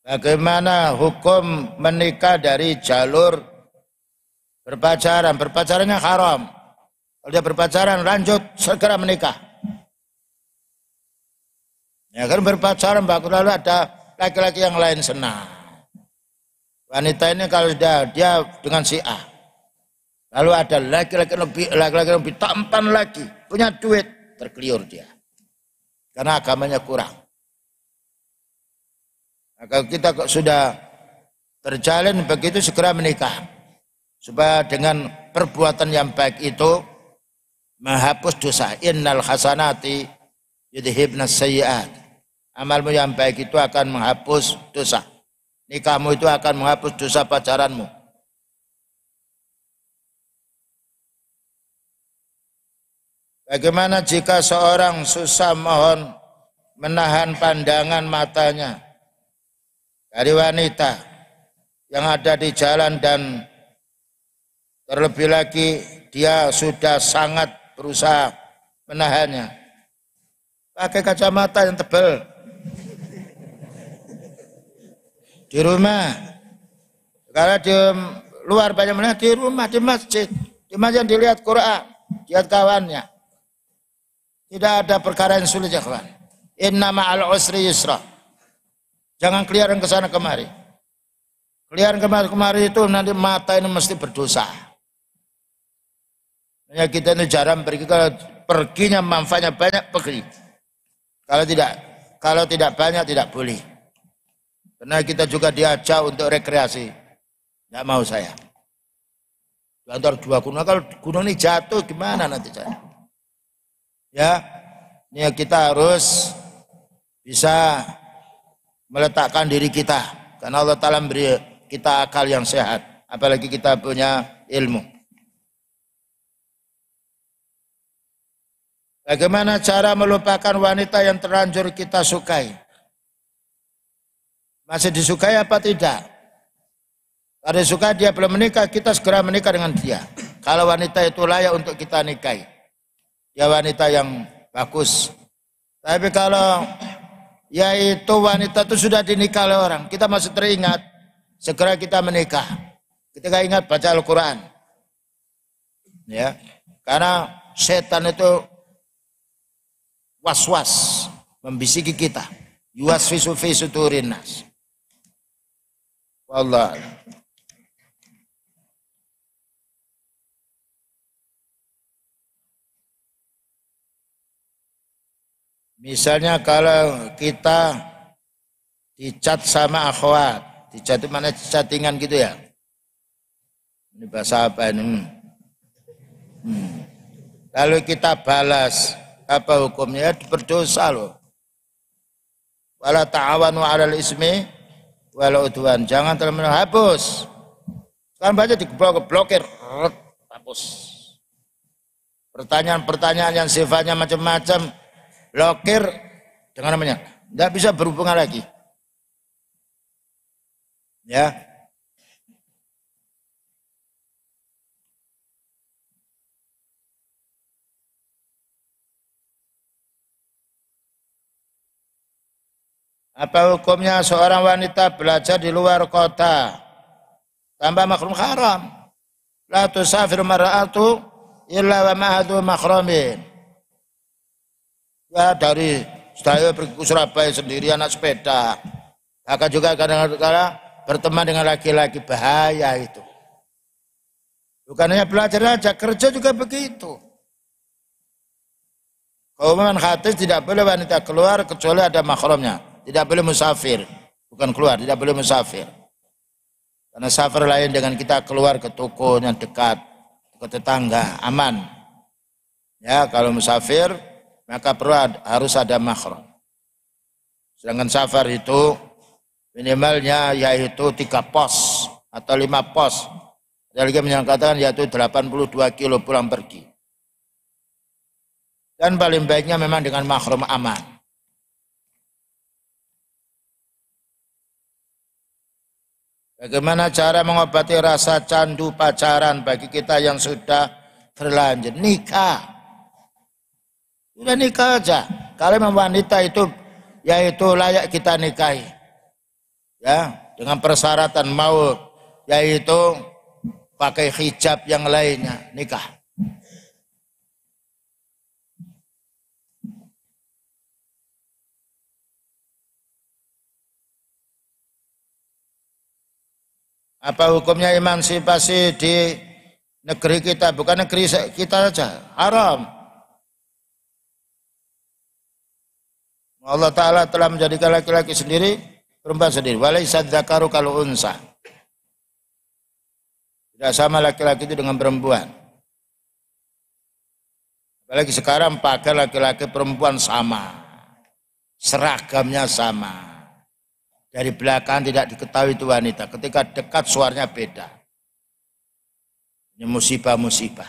Bagaimana hukum menikah dari jalur berpacaran? Berpacarannya haram. Kalau dia berpacaran lanjut segera menikah. Ya kan berpacaran bagus, lalu ada laki-laki yang lain senang. Wanita ini kalau sudah dia dengan si A, lalu ada laki-laki lebih tampan lagi, punya duit, terkeliur dia. Karena agamanya kurang. Kalau kita sudah terjalin begitu segera menikah. Supaya dengan perbuatan yang baik itu menghapus dosa. Innal hasanati yudhibnas sayyi'at. Amalmu yang baik itu akan menghapus dosa. Nikahmu itu akan menghapus dosa pacaranmu. Bagaimana jika seorang susah mohon menahan pandangan matanya dari wanita yang ada di jalan, dan terlebih lagi dia sudah sangat berusaha menahannya? Pakai kacamata yang tebal di rumah. Kalau di luar banyak melihat, di rumah, di masjid dilihat Quran, lihat kawannya. Tidak ada perkara yang sulit ya kawan. Inna ma'al usri yusra. Jangan keliaran ke sana kemari. Keliaran kemari itu nanti mata ini mesti berdosa. Hanya kita ini jarang pergi, kalau perginya manfaatnya banyak pergi. Kalau tidak banyak tidak boleh. Karena kita juga diajak untuk rekreasi. Tidak mau saya. Antara dua gunung, kalau gunung ini jatuh gimana nanti saya? Ya, ini kita harus bisa meletakkan diri kita, karena Allah Ta'ala beri kita akal yang sehat, apalagi kita punya ilmu. Bagaimana cara melupakan wanita yang terlanjur kita sukai? Masih disukai apa tidak? Kalau disukai dia belum menikah, kita segera menikah dengan dia. Kalau wanita itu layak untuk kita nikahi, dia wanita yang bagus. Tapi kalau yaitu wanita itu sudah dinikah oleh orang, kita masih teringat, segera kita menikah. Ketika ingat baca Al-Quran, ya, karena setan itu was-was membisiki kita, yuwaswisu fi sudurin nas. Wallah. Misalnya kalau kita dicat sama akhwat, dicat itu mana chattingan gitu ya? Ini bahasa apa ini? Lalu kita balas, apa hukumnya? Berdosa loh. Wala ta'awanu 'alal ismi wal udwan. Jangan terlalu hapus. Kan banyak diblokir, hapus. Pertanyaan-pertanyaan yang sifatnya macam-macam, blokir dengan namanya, nggak bisa berhubungan lagi. Ya. Apa hukumnya seorang wanita belajar di luar kota tanpa mahram haram? La tusafir mar'atu illa wa ma'adu mahramin. Ya dari saya pergi ke Surabaya sendiri anak sepeda. Akan juga kadang-kadang berteman dengan laki-laki, bahaya itu. Bukan hanya belajar aja, kerja juga begitu. Keumuman hadis tidak boleh wanita keluar kecuali ada mahramnya. Tidak boleh musafir, bukan keluar, tidak boleh musafir. Karena safar lain dengan kita keluar ke toko yang dekat, ke tetangga, aman. Ya, kalau musafir maka harus ada mahram. Sedangkan safar itu minimalnya yaitu 3 pos atau 5 pos. Ada lagi menyangkatakan yaitu 82 kilo pulang pergi. Dan paling baiknya memang dengan mahram aman. Bagaimana cara mengobati rasa candu pacaran bagi kita yang sudah terlanjur? Nikah. Sudah nikah aja. Kalau memang wanita itu yaitu layak kita nikahi. Ya, dengan persyaratan mau yaitu pakai hijab yang lainnya, nikah. Apa hukumnya emansipasi di negeri kita? Bukan negeri kita saja, haram. Allah Ta'ala telah menjadikan laki-laki sendiri, perempuan sendiri. Walaysa dzakaru kal unsa. Tidak sama laki-laki itu dengan perempuan. Apalagi sekarang pakai laki-laki perempuan sama. Seragamnya sama. Dari belakang tidak diketahui itu wanita. Ketika dekat suaranya beda. Ini musibah-musibah.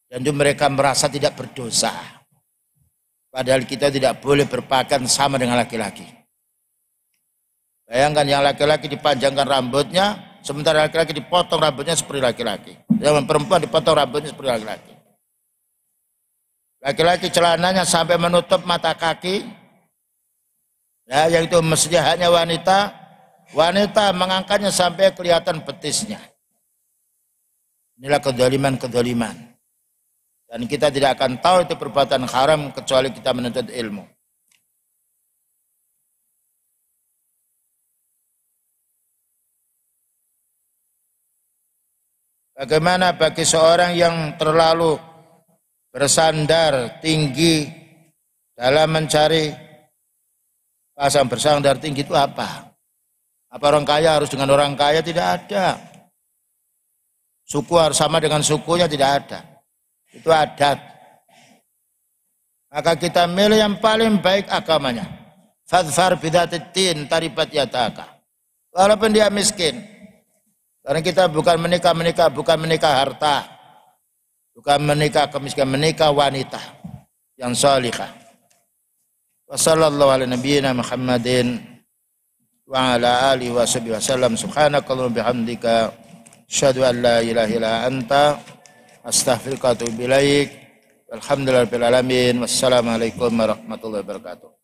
Dan itu mereka merasa tidak berdosa. Padahal kita tidak boleh berpakaian sama dengan laki-laki. Bayangkan yang laki-laki dipanjangkan rambutnya, sementara laki-laki dipotong rambutnya seperti laki-laki. Yang perempuan dipotong rambutnya seperti laki-laki. Laki-laki celananya sampai menutup mata kaki. Ya, yang itu mestinya hanya wanita. Wanita mengangkatnya sampai kelihatan betisnya. Inilah kedoliman-kedoliman. Dan kita tidak akan tahu itu perbuatan haram kecuali kita menuntut ilmu. Bagaimana bagi seorang yang terlalu bersandar tinggi dalam mencari pasang bersandar tinggi itu apa? Apa orang kaya harus dengan orang kaya? Tidak ada. Suku harus sama dengan sukunya? Tidak ada. Itu adat. Maka kita milih yang paling baik agamanya. Fadfar bidatid din taribat yadaka. Walaupun dia miskin. Karena kita bukan menikah harta. Bukan menikah kemiskinan, menikah wanita yang salihah. Wa sallallahu ala nabiyyina Muhammadin wa ala alihi wa sahbihi wasallam. Subhanakallahumma bihamdika asyhadu an la ilaha illa anta astaghfiruka wa atubu ilaik. Alhamdulillahirabbil alamin. Wassalamualaikum warahmatullahi wabarakatuh.